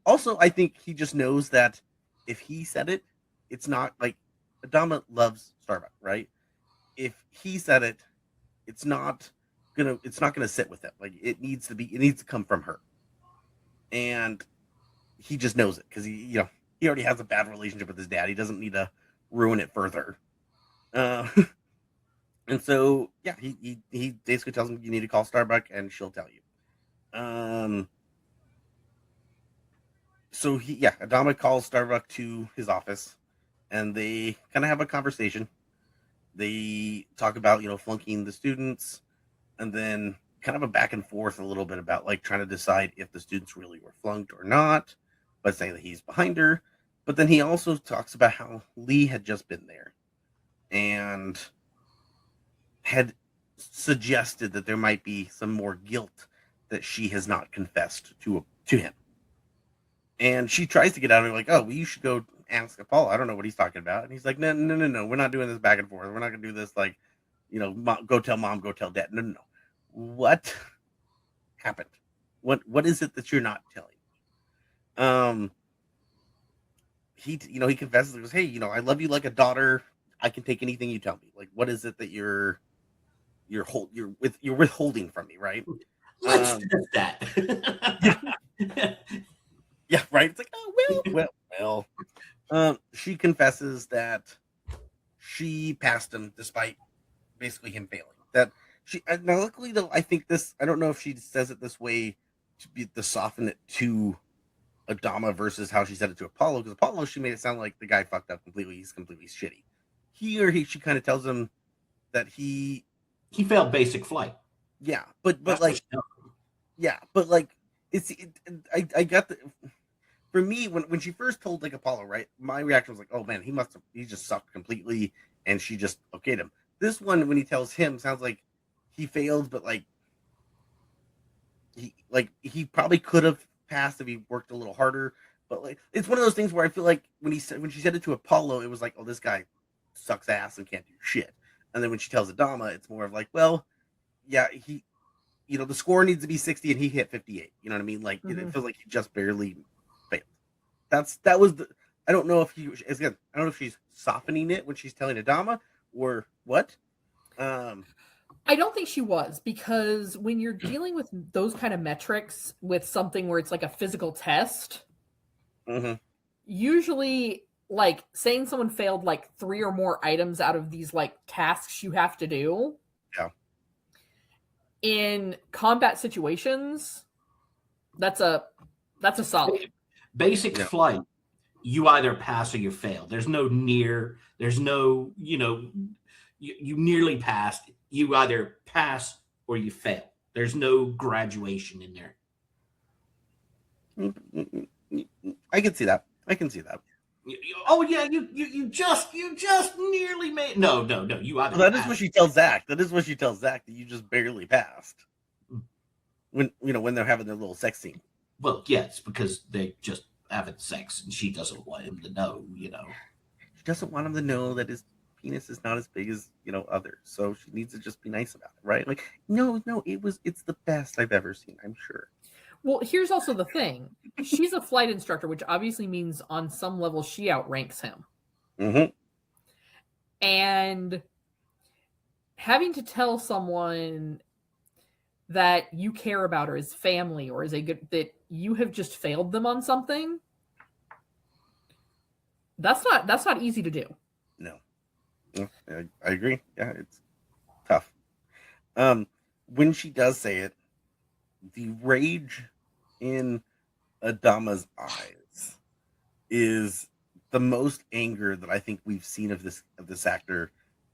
also, I think he just knows that if he said it, it's not like Adama loves Starbuck, right? If he said it, it's not gonna sit with him. Like, it needs to come from her. And he just knows it because he already has a bad relationship with his dad. He doesn't need to ruin it further. And so, yeah, he basically tells him you need to call Starbuck and she'll tell you. So Adama calls Starbuck to his office and they kind of have a conversation. They talk about, flunking the students and then kind of a back and forth a little bit about like trying to decide if the students really were flunked or not, but saying that he's behind her. But then he also talks about how Lee had just been there and had suggested that there might be some more guilt that she has not confessed to him. And she tries to get out of it like, oh, well, you should go ask Apollo. I don't know what he's talking about. And he's like, no. We're not doing this back and forth. We're not going to do this like, go tell mom, go tell dad. No. What happened? What is it that you're not telling? He confesses. He goes, hey, I love you like a daughter. I can take anything you tell me. Like, what is it that you're withholding from me, right? Let's test that. Yeah, right. It's like, oh well. She confesses that she passed him despite basically him failing. That she now, luckily though, I think this. I don't know if she says it this way to soften it to Adama versus how she said it to Apollo. Because Apollo, she made it sound like the guy fucked up completely. He's completely shitty. She kind of tells him that he failed basic flight. Yeah, but like, yeah, but like, I got the. For me, when she first told like Apollo, right, my reaction was like, oh man, he just sucked completely, and she just okayed him. This one, when he tells him, sounds like he failed, but like he probably could have passed if he worked a little harder. But like, it's one of those things where I feel like when she said it to Apollo, it was like, oh, this guy sucks ass and can't do shit. And then when she tells Adama, it's more of like, well, yeah, the score needs to be 60 and he hit 58. You know what I mean? Like, it feels like he just barely failed. That was the. I don't know if she's softening it when she's telling Adama or what. I don't think think she was, because when you're dealing with those kind of metrics with something where it's like a physical test, usually like saying someone failed like 3 or more items out of these like tasks you have to do. Yeah. In combat situations, that's a solid. Basic flight, you either pass or you fail. There's no you nearly passed. You either pass or you fail. There's no graduation in there. I can see that. Oh yeah, you just nearly made. No. You either. Well, that is what she tells Zach. That you just barely passed. When they're having their little sex scene. Well, yes, because they just having sex, and she doesn't want him to know. She doesn't want him to know that his penis is not as big as others. So she needs to just be nice about it, right? Like, no, it's the best I've ever seen. I'm sure. Well, here's also the thing. She's a flight instructor, which obviously means on some level she outranks him. Mm-hmm. And having to tell someone that you care about or as family or as that you have just failed them on something, that's not easy to do. No, I agree. Yeah, it's tough. When she does say it, the rage in Adama's eyes is the most anger that I think we've seen of this actor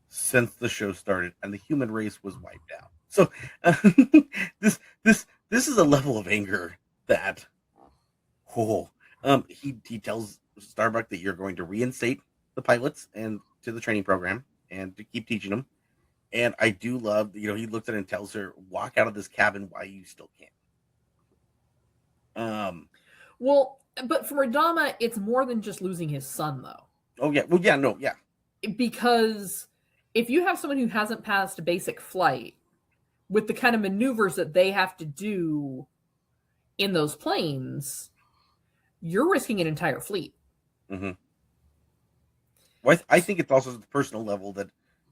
since the show started and the human race was wiped out. So this is a level of anger that he tells Starbuck that you're going to reinstate the pilots and to the training program and to keep teaching them. And I do love, he looks at her and tells her, walk out of this cabin while you still can. Well, but for Adama, it's more than just losing his son, though. Oh, yeah. Well, yeah, no, yeah. Because if you have someone who hasn't passed a basic flight with the kind of maneuvers that they have to do in those planes, you're risking an entire fleet. Mm-hmm. Well, I think it's also the personal level that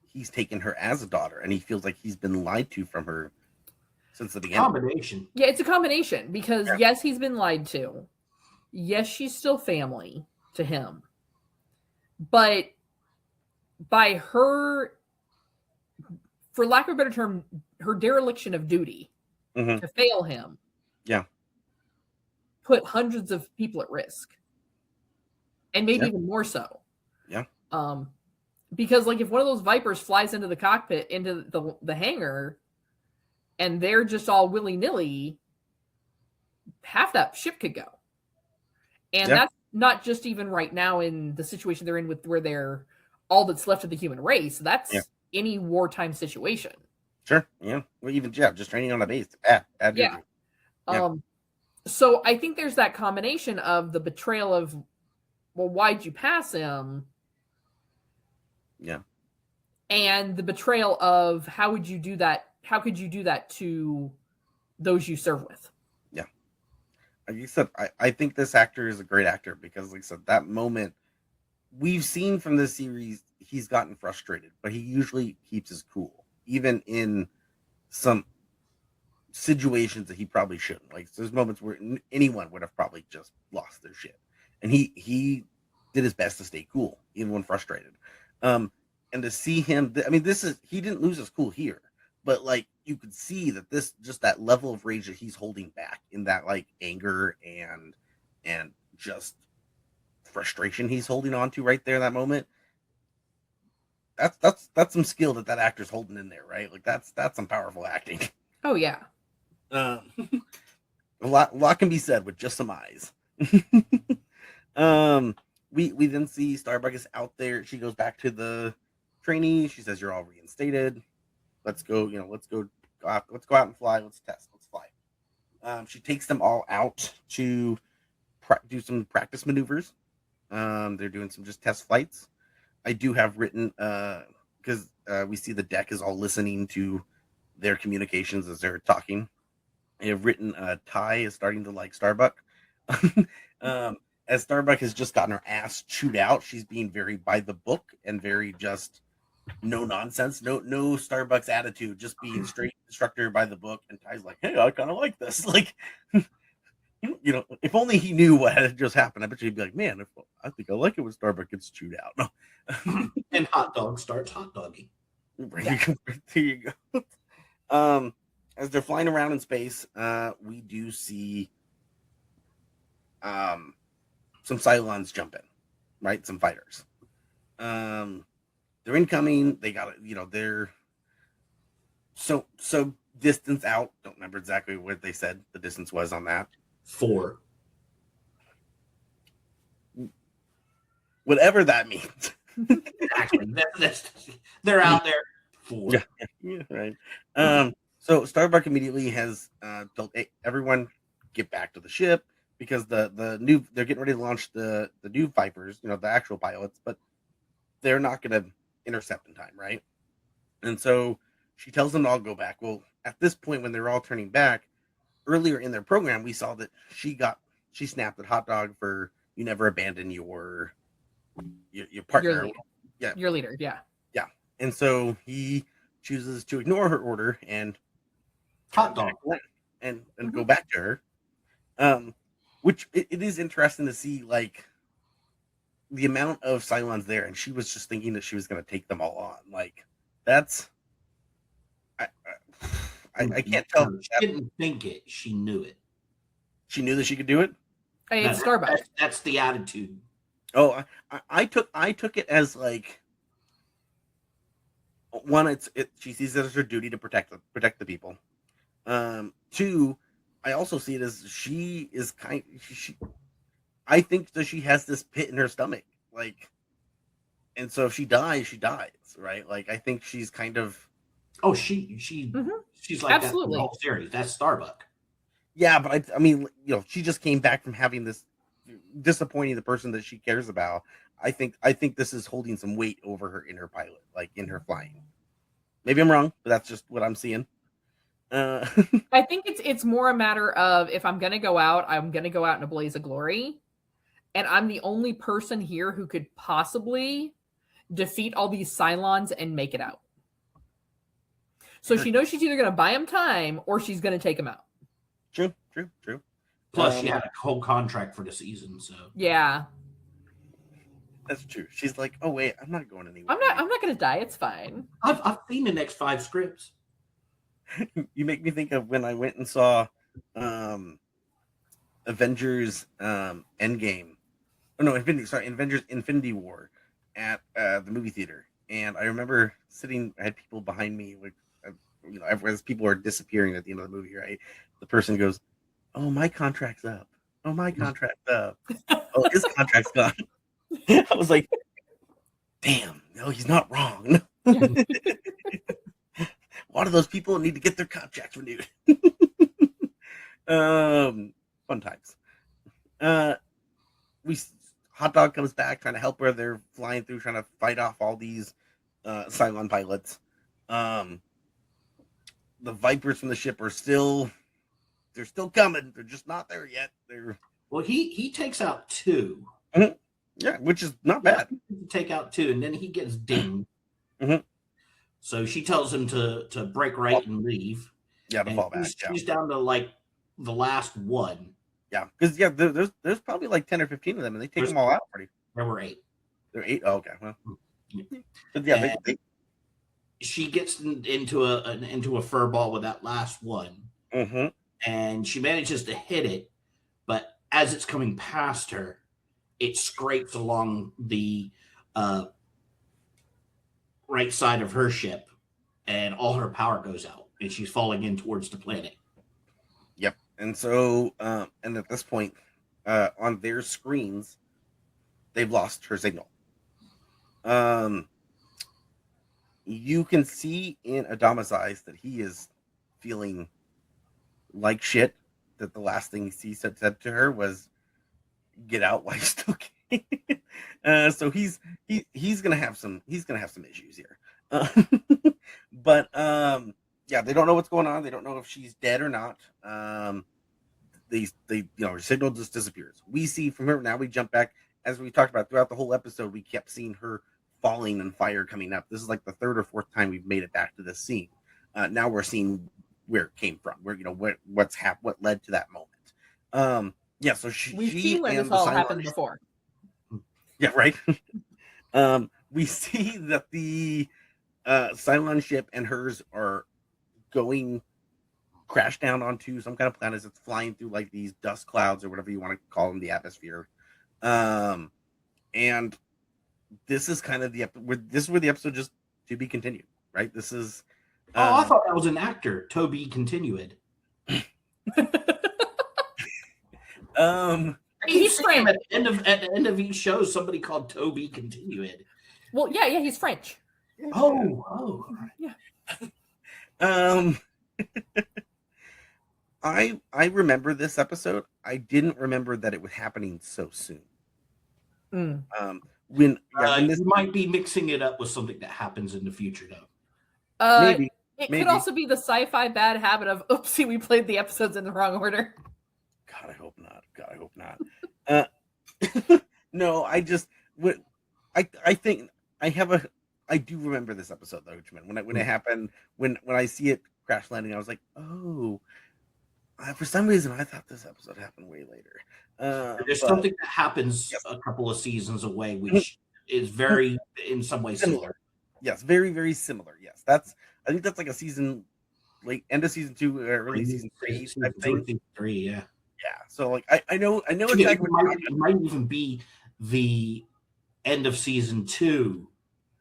he's taken her as a daughter, and he feels like he's been lied to from her since the beginning. Combination. Yeah, it's a combination because yes, he's been lied to. Yes, she's still family to him. But by her, for lack of a better term, her dereliction of duty to fail him, put hundreds of people at risk, and maybe even more so. Yeah. Because like if one of those Vipers flies into the cockpit, into the hangar, and they're just all willy-nilly, half that ship could go. And that's not just even right now in the situation they're in with where they're all that's left of the human race. That's any wartime situation. Sure. Yeah. Well, even just training on a base. Bad. So I think there's that combination of the betrayal of, well, why'd you pass him? Yeah. And the betrayal of how would you do that? How could you do that to those you serve with? Yeah. Like you said, I think this actor is a great actor because, like I said, that moment we've seen from this series, he's gotten frustrated, but he usually keeps his cool, even in some situations that he probably shouldn't. Like there's moments where anyone would have probably just lost their shit, and he did his best to stay cool, even when frustrated. And to see him, he didn't lose his cool here, but like you could see that this just that level of rage that he's holding back in that like anger and just frustration he's holding on to right there in that moment. That's some skill that actor's holding in there, right? Like that's some powerful acting. Oh yeah. A lot can be said with just some eyes. We then see Starbuck is out there. She goes back to the trainee. She says, "You're all reinstated. Let's go. Let's go out and fly. Let's test. Let's fly." She takes them all out to do some practice maneuvers. They're doing some just test flights. I do have written because we see the deck is all listening to their communications as they're talking. I have written Ty is starting to like Starbuck. As Starbuck has just gotten her ass chewed out, she's being very by the book and very just no nonsense, no Starbucks attitude, just being straight instructor by the book. And Ty's like, hey, I kind of like this. Like, if only he knew what had just happened. I bet he'd be like, man, I think I like it when Starbucks gets chewed out. No. And hot dog starts hot dogging. There you go. As they're flying around in space, we do see some Cylons jump in, right? Some fighters. They're incoming. They got they're so distance out. Don't remember exactly what they said the distance was on that. 4. Whatever that means. Exactly. They're out there. 4. Yeah, right. So Starbuck immediately has told everyone get back to the ship because they're getting ready to launch the new Vipers, the actual pilots, but they're not going to intercept in time, right? And so she tells them to all go back. Well, at this point, when they're all turning back, earlier in their program, we saw that she snapped at Hot Dog for you never abandon your partner. Your leader, yeah. And so he chooses to ignore her order and Hot dog and go back to her. Which it is interesting to see, like, the amount of Cylons there, and she was just thinking that she was going to take them all on. Like, that's I can't tell. She didn't think it. She knew it. She knew that she could do it. Hey, it's Starbucks. That's the attitude. Oh, I took it as like, one, she sees it as her duty to protect the people. 2, I also see it as she is I think that she has this pit in her stomach, like, and so if she dies, she dies, right? Like, I think she's kind of. Oh, she's like Absolutely. that the whole series. That's Starbuck. Yeah, but I mean, she just came back from having this disappointing the person that she cares about. I think this is holding some weight over her inner pilot, like in her flying. Maybe I'm wrong, but that's just what I'm seeing. I think it's more a matter of, if I'm gonna go out, I'm gonna go out in a blaze of glory, and I'm the only person here who could possibly defeat all these Cylons and make it out. So she knows she's either gonna buy him time or she's gonna take him out. True. Plus, she had a whole contract for the season, so yeah, that's true. She's like, oh wait, I'm not going anywhere. I'm not gonna die. It's fine. I've seen the next 5 scripts. You make me think of when I went and saw Avengers Endgame. Oh no, Avengers Infinity War at the movie theater. And I remember I had people behind me, like, as people are disappearing at the end of the movie, right? The person goes, oh, my contract's up. Oh, my contract's up. Oh, his contract's gone. I was like, damn, no, he's not wrong. A lot of those people need to get their contracts renewed. Fun times. Hot Dog comes back trying to help her. They're flying through, trying to fight off all these Cylon pilots. The Vipers from the ship are still coming. They're just not there yet. Well, he takes out 2. Mm-hmm. Yeah, which is not bad. Take out 2, and then he gets dinged. Mm-hmm. So she tells him to break right and leave. Yeah, to fall back. She's down to like the last one. Yeah, because there's probably like 10 or 15 of them, and they take them all out pretty. There were 8. There were 8. Oh, okay. Well, but yeah, she gets into a fur ball with that last one, and she manages to hit it, but as it's coming past her, it scrapes along the right side of her ship, and all her power goes out, and she's falling in towards the planet. Yep. And so, and at this point, on their screens, they've lost her signal. You can see in Adama's eyes that he is feeling like shit. That the last thing he said to her was, "Get out while you still can." So he's gonna have some issues here. But yeah, they don't know what's going on. They don't know if she's dead or not. Her signal just disappears. We see from her now. We jump back, as we talked about throughout the whole episode. We kept seeing her falling and fire coming up. This is like the third or fourth time we've made it back to this scene. Now we're seeing where it came from, where what led to that moment. Yeah, so We've seen where and this the all Cylon happened ship- before. Yeah, right. We see that the Cylon ship and hers are going crash down onto some kind of planet that's flying through like these dust clouds or whatever you want to call them, the atmosphere. And this is kind of this is where the episode just to be continued, right? This is. I thought that was an actor, Toby Continued. He's French. At the end of each show, somebody called Toby Continued. Well, yeah, he's French. Oh, yeah. I remember this episode. I didn't remember that it was happening so soon. When you might be mixing it up with something that happens in the future, though. Maybe. It could also be the sci-fi bad habit of, oopsie, we played the episodes in the wrong order. God, I hope not. No, I think I do remember this episode though, when it happened, when I see it crash landing, I was like, oh, for some reason I thought this episode happened way later. There's something that happens a couple of seasons away, which is very, in some ways, similar. Yes, very, very similar. Yes, I think that's like a season, like end of season 2, early season 3. Season 3, yeah. Yeah. So like I know exactly. It might even be the end of season 2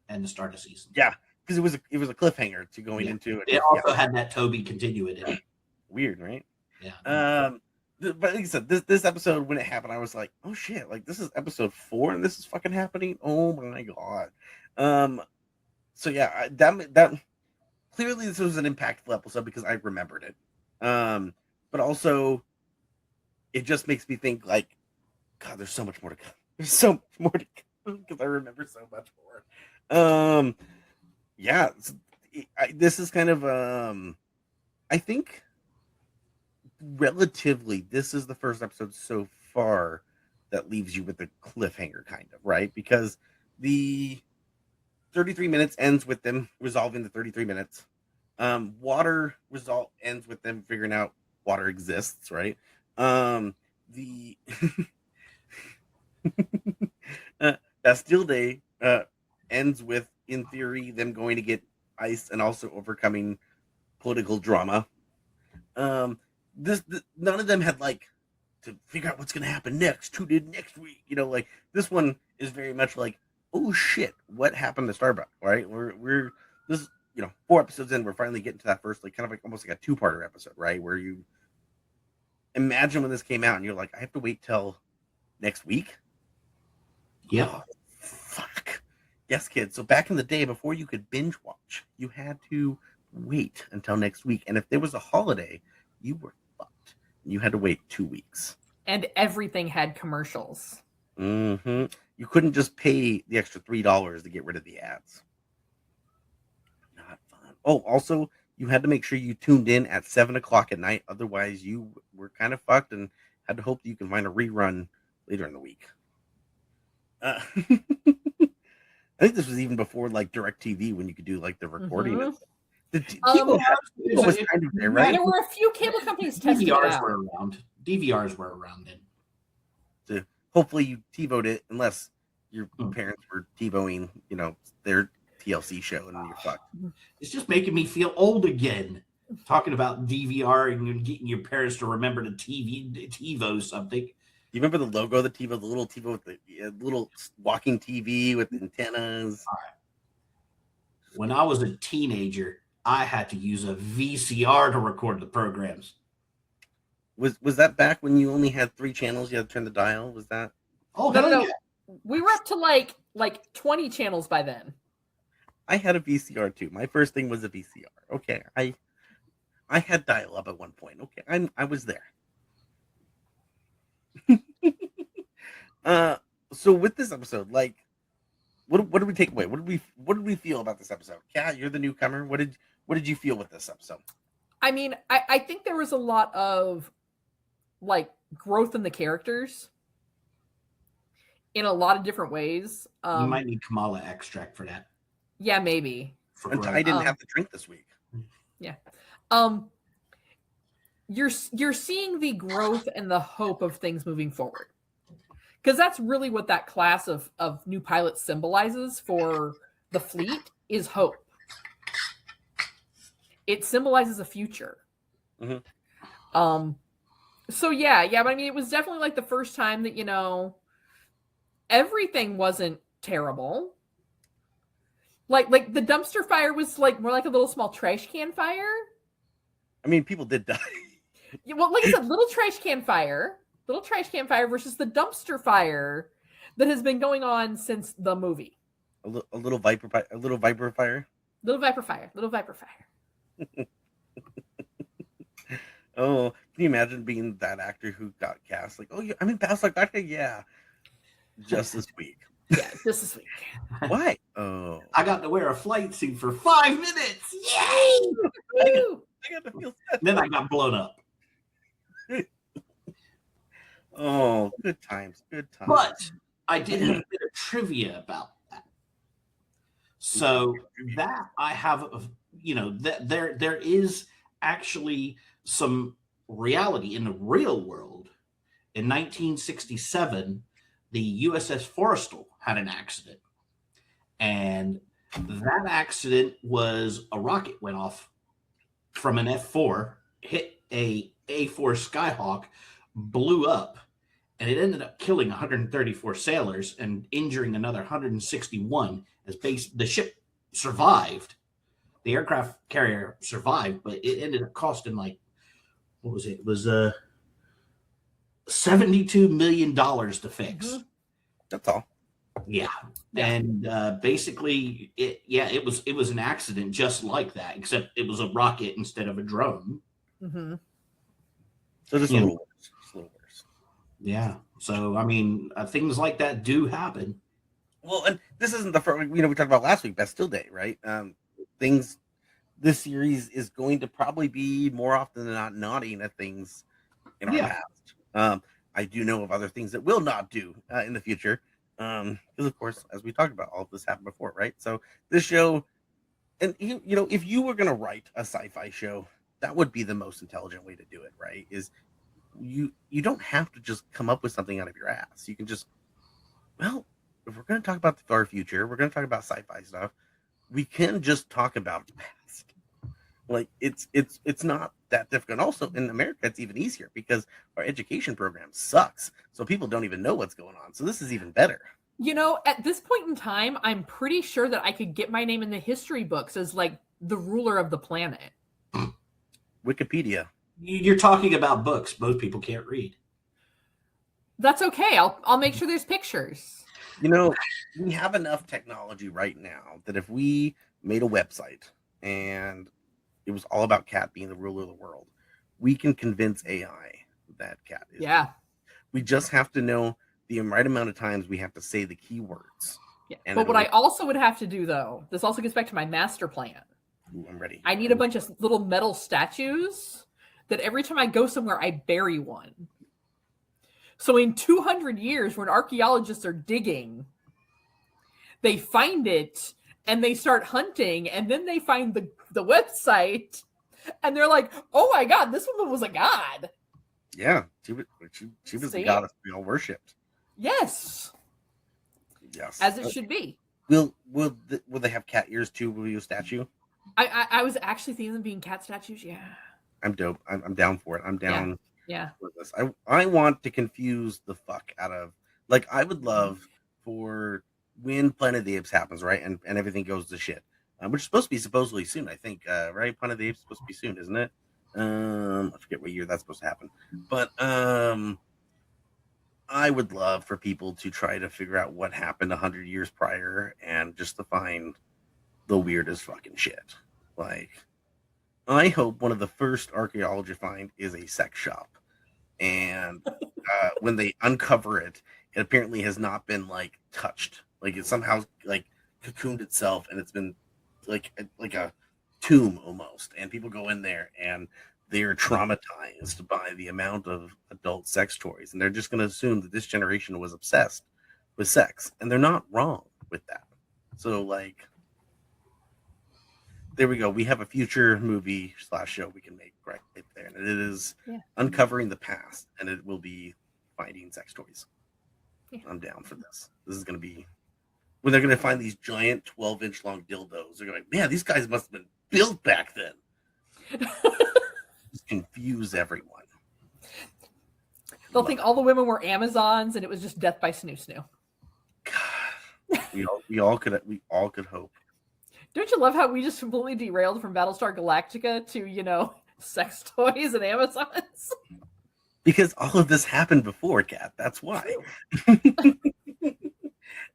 and the start of season 3. Yeah, because it was a cliffhanger to going into it. It also had that Toby Continued in it. Weird, right? Yeah. But like I said, this episode when it happened, I was like, oh shit, like this is episode 4 and this is fucking happening. Oh my god. So yeah, that clearly this was an impactful episode because I remembered it. But also it just makes me think like, God, there's so much more to come. There's so much more to come because I remember so much more. Yeah, this is kind of I think relatively this is the first episode so far that leaves you with a cliffhanger, kind of, right? Because the 33 minutes ends with them resolving the 33 minutes. Water ends with them figuring out water exists, right? The Bastille Day ends with, in theory, them going to get ice and also overcoming political drama. None of them had like to figure out what's going to happen next. Who did next week? Like this one is very much like, oh shit, what happened to Starbuck? Right? We're this 4 episodes in, we're finally getting to that first like kind of like almost like a 2-parter episode, right? Where you imagine when this came out and you're like, I have to wait till next week. Yeah. Oh, fuck. Yes, kids. So back in the day, before you could binge watch, you had to wait until next week, and if there was a holiday, you were fucked. You had to wait 2 weeks. And everything had commercials. Mm-hmm. You couldn't just pay the extra $3 to get rid of the ads. Not fun. Oh, also, you had to make sure you tuned in at 7:00 at night. Otherwise, you were kind of fucked and had to hope that you can find a rerun later in the week. I think this was even before like DirecTV, when you could do like the recording. Mm-hmm. It was kind of there, right? There were a few cable companies testing DVRs were around. DVRs were around then. So hopefully you TiVoed it, unless your parents were TiVoing, their TLC show, and you're fucked. It's just making me feel old again. Talking about DVR and getting your parents to remember to TiVo something. You remember the logo of the TiVo, the little TiVo with the little walking TV with the antennas? All right. When I was a teenager, I had to use a VCR to record the programs. Was that back when you only had 3 channels? You had to turn the dial. Was that? Oh no. Yeah. We were up to like 20 channels by then. I had a VCR too. My first thing was a VCR. Okay, I had dial up at one point. Okay, I was there. So with this episode, like, what did we take away? What did we feel about this episode? Kat, you're the newcomer. What did you feel with this episode? I mean, I think there was a lot of like growth in the characters. in a lot of different ways. You might need Kamala extract for that. Yeah, maybe. I didn't have the drink this week. Yeah. You're seeing the growth and the hope of things moving forward. Because that's really what that class of new pilots symbolizes for the fleet is hope. It symbolizes a future. Mm-hmm. So yeah, but I mean, it was definitely like the first time that, you know, everything wasn't terrible. Like the dumpster fire was like more like a little small trash can fire. I mean, people did die. Yeah, well, like I said, little trash can fire versus the dumpster fire that has been going on since the movie. A little viper fire. Little viper fire. Oh, can you imagine being that actor who got cast? Like, oh, yeah, I'm in Battlestar Galactica. Yeah, just this week. Yeah, just this week. Why? Oh, I got to wear a flight suit for 5 minutes. Yay! I got to feel sad. Then I got blown up. Oh, good times. But I did have a bit of trivia about that. So that I have, you know, that there is actually some reality in the real world. In 1967, the USS Forrestal had an accident, and that accident was a rocket went off from an F-4, hit a A-4 Skyhawk, blew up, and it ended up killing 134 sailors and injuring another 161. The ship survived, the aircraft carrier survived, but it ended up costing like, what was it? It was $72 million to fix. Mm-hmm. That's all. Yeah. And basically, it was an accident just like that, except it was a rocket instead of a drone. Mm-hmm. So just a little worse. Yeah. So I mean, things like that do happen. Well, and this isn't the first. You know, we talked about last week, Bastille Day, right? This series is going to probably be more often than not nodding at things in our past. I do know of other things that will not do in the future. Because of course, as we talked about, all of this happened before, right? So this show, and you know, if you were going to write a sci-fi show, that would be the most intelligent way to do it, right? Is you don't have to just come up with something out of your ass. You can just, well, if we're going to talk about the far future, we're going to talk about sci-fi stuff. We can just talk about the past. Like it's not that difficult. Also, in America, it's even easier because our education program sucks. So people don't even know what's going on. So this is even better. You know, at this point in time, I'm pretty sure that I could get my name in the history books as like the ruler of the planet. Wikipedia. You're talking about books most people can't read. That's okay. I'll make sure there's pictures. You know, we have enough technology right now that if we made a website and it was all about Cat being the ruler of the world, we can convince AI that Cat is. Yeah. We just have to know the right amount of times we have to say the keywords. Yeah. But what I also would have to do, though, this also gets back to my master plan. Ooh, I'm ready. I need a bunch of little metal statues that every time I go somewhere, I bury one. So in 200 years, when archaeologists are digging, they find it and they start hunting, and then they find the website, and they're like, "Oh my God, this woman was a god." Yeah, she was the goddess we all worshipped. Yes. Yes, as it should be. Will they have cat ears too? Will you a statue? I was actually thinking them being cat statues. Yeah. I'm dope. I'm down for it. I'm down. Yeah. For this. I want to confuse the fuck out of, like, I would love for when Planet of the Apes happens, right, and everything goes to shit, which is supposed to be supposedly soon, I think, right? Planet of the Apes is supposed to be soon, isn't it? I forget what year that's supposed to happen, but I would love for people to try to figure out what happened 100 years prior and just to find the weirdest fucking shit. Like, I hope one of the first archaeology find is a sex shop, and when they uncover it, it apparently has not been like touched. Like it somehow like cocooned itself, and it's been like a tomb almost. And people go in there and they're traumatized by the amount of adult sex toys, and they're just going to assume that this generation was obsessed with sex, and they're not wrong with that. So like, there we go. We have a future movie / show we can make right there, and it is uncovering the past, and it will be finding sex toys. Yeah. I'm down for this. This is going to be when they're going to find these giant 12-inch long dildos. They're going, man, these guys must have been built back then. Just confuse everyone. They'll think all the women were Amazons, and it was just death by snoo snoo. God, we all could hope. Don't you love how we just completely derailed from Battlestar Galactica to, sex toys and Amazons? Because all of this happened before, Kat. That's why.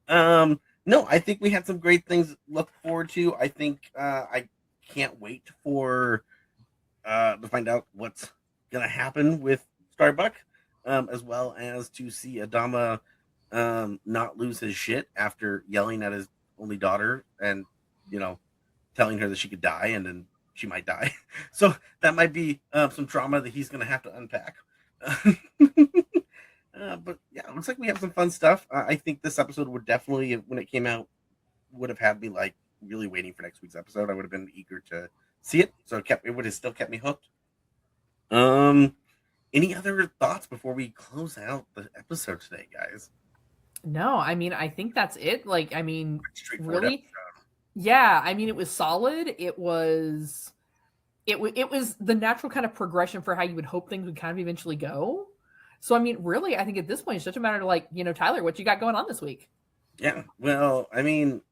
No, I think we had some great things to look forward to. I think I can't wait for to find out what's gonna happen with Starbuck, as well as to see Adama not lose his shit after yelling at his only daughter and telling her that she could die and then she might die. So that might be some trauma that he's gonna have to unpack. But yeah, it looks like we have some fun stuff. I think this episode would definitely, when it came out, would have had me like really waiting for next week's episode. I would have been eager to see it, so it would have still kept me hooked. Any other thoughts before we close out the episode today, guys? No, I mean, I think that's it. Like, I mean, really, episode. Yeah. I mean, it was solid. It was the natural kind of progression for how you would hope things would kind of eventually go. So, I mean, really, I think at this point, it's just a matter of like, Tyler, what you got going on this week? Yeah, well, I mean,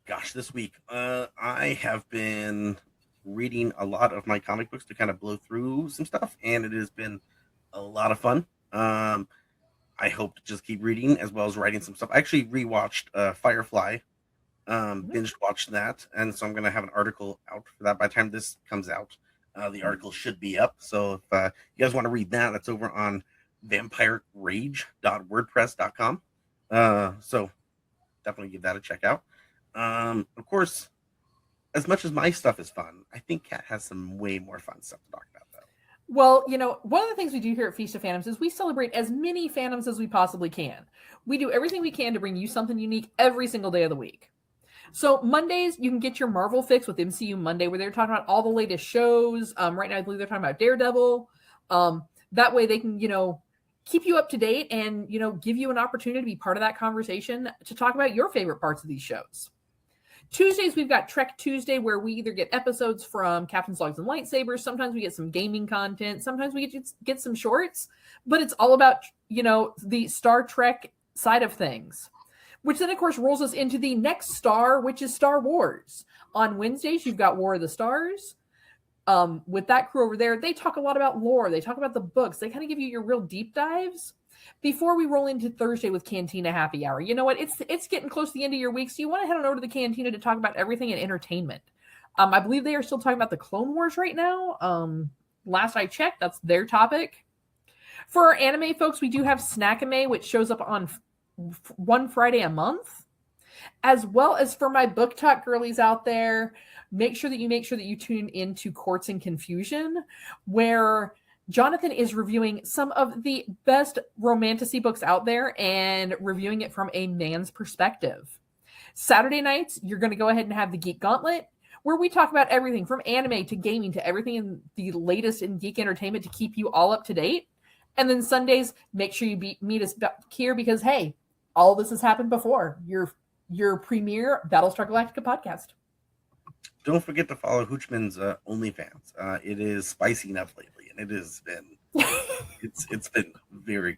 gosh, this week, I have been reading a lot of my comic books to kind of blow through some stuff, and it has been a lot of fun. I hope to just keep reading as well as writing some stuff. I actually rewatched Firefly, binge watched that, and so I'm going to have an article out for that. By the time this comes out, the article should be up. So if you guys want to read that, that's over on vampirerage.wordpress.com. So definitely give that a check out. Of course, as much as my stuff is fun, I think Kat has some way more fun stuff to talk about, though. Well, one of the things we do here at Feast of Phantoms is we celebrate as many Phantoms as we possibly can. We do everything we can to bring you something unique every single day of the week. So Mondays, you can get your Marvel fix with MCU Monday, where they're talking about all the latest shows. Right now, I believe they're talking about Daredevil. That way they can, keep you up to date and, give you an opportunity to be part of that conversation to talk about your favorite parts of these shows. Tuesdays, we've got Trek Tuesday, where we either get episodes from Captain's Logs and Lightsabers. Sometimes we get some gaming content. Sometimes we get some shorts. But it's all about, the Star Trek side of things, which then, of course, rolls us into the next star, which is Star Wars. On Wednesdays, you've got War of the Stars. With that crew over there, they talk a lot about lore. They talk about the books. They kind of give you your real deep dives before we roll into Thursday with Cantina Happy Hour. You know what? It's getting close to the end of your week, so you want to head on over to the Cantina to talk about everything in entertainment. I believe they are still talking about the Clone Wars right now. Last I checked, that's their topic. For our anime folks, we do have Snackame, which shows up on one Friday a month, as well as for my book talk girlies out there. Make sure that you tune into Courts and Confusion, where Jonathan is reviewing some of the best romantasy books out there and reviewing it from a man's perspective. Saturday nights, you're going to go ahead and have the Geek Gauntlet, where we talk about everything from anime to gaming to everything in the latest in geek entertainment to keep you all up to date. And then Sundays, make sure you meet us back here because, hey, all this has happened before. Your premier Battlestar Galactica podcast. Don't forget to follow Hoochman's OnlyFans. It is spicing up lately, and it has been it's been very,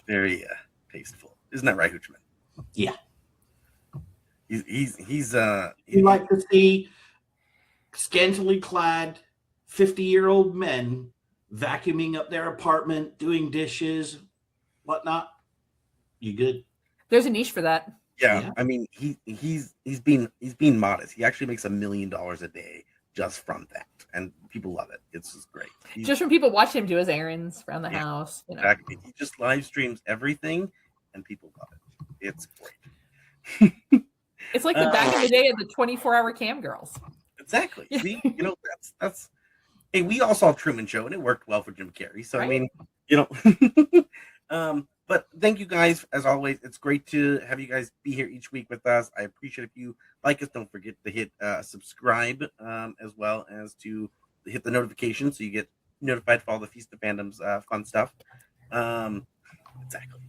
very tasteful. Isn't that right, Hoochman? Yeah. He's you like to see scantily clad 50-year-old men vacuuming up their apartment, doing dishes, whatnot. You good? There's a niche for that. Yeah. I mean, he's being modest. He actually makes $1 million a day just from that, and people love it. It's just great. Just from people watching him do his errands around the house. Exactly. He just live streams everything, and people love it. It's great. It's like the back in the day of the 24-hour cam girls. Exactly. See, that's. Hey, we all saw Truman Show, and it worked well for Jim Carrey. So right? I mean, But thank you guys, as always. It's great to have you guys be here each week with us. I appreciate if you like us. Don't forget to hit subscribe, as well as to hit the notification so you get notified for all the Feast of Fandoms fun stuff. Exactly.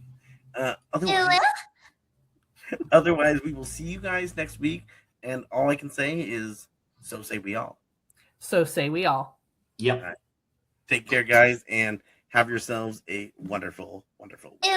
Otherwise, we will see you guys next week. And all I can say is, so say we all. So say we all. Yep. Right. Take care, guys, and have yourselves a wonderful, wonderful week.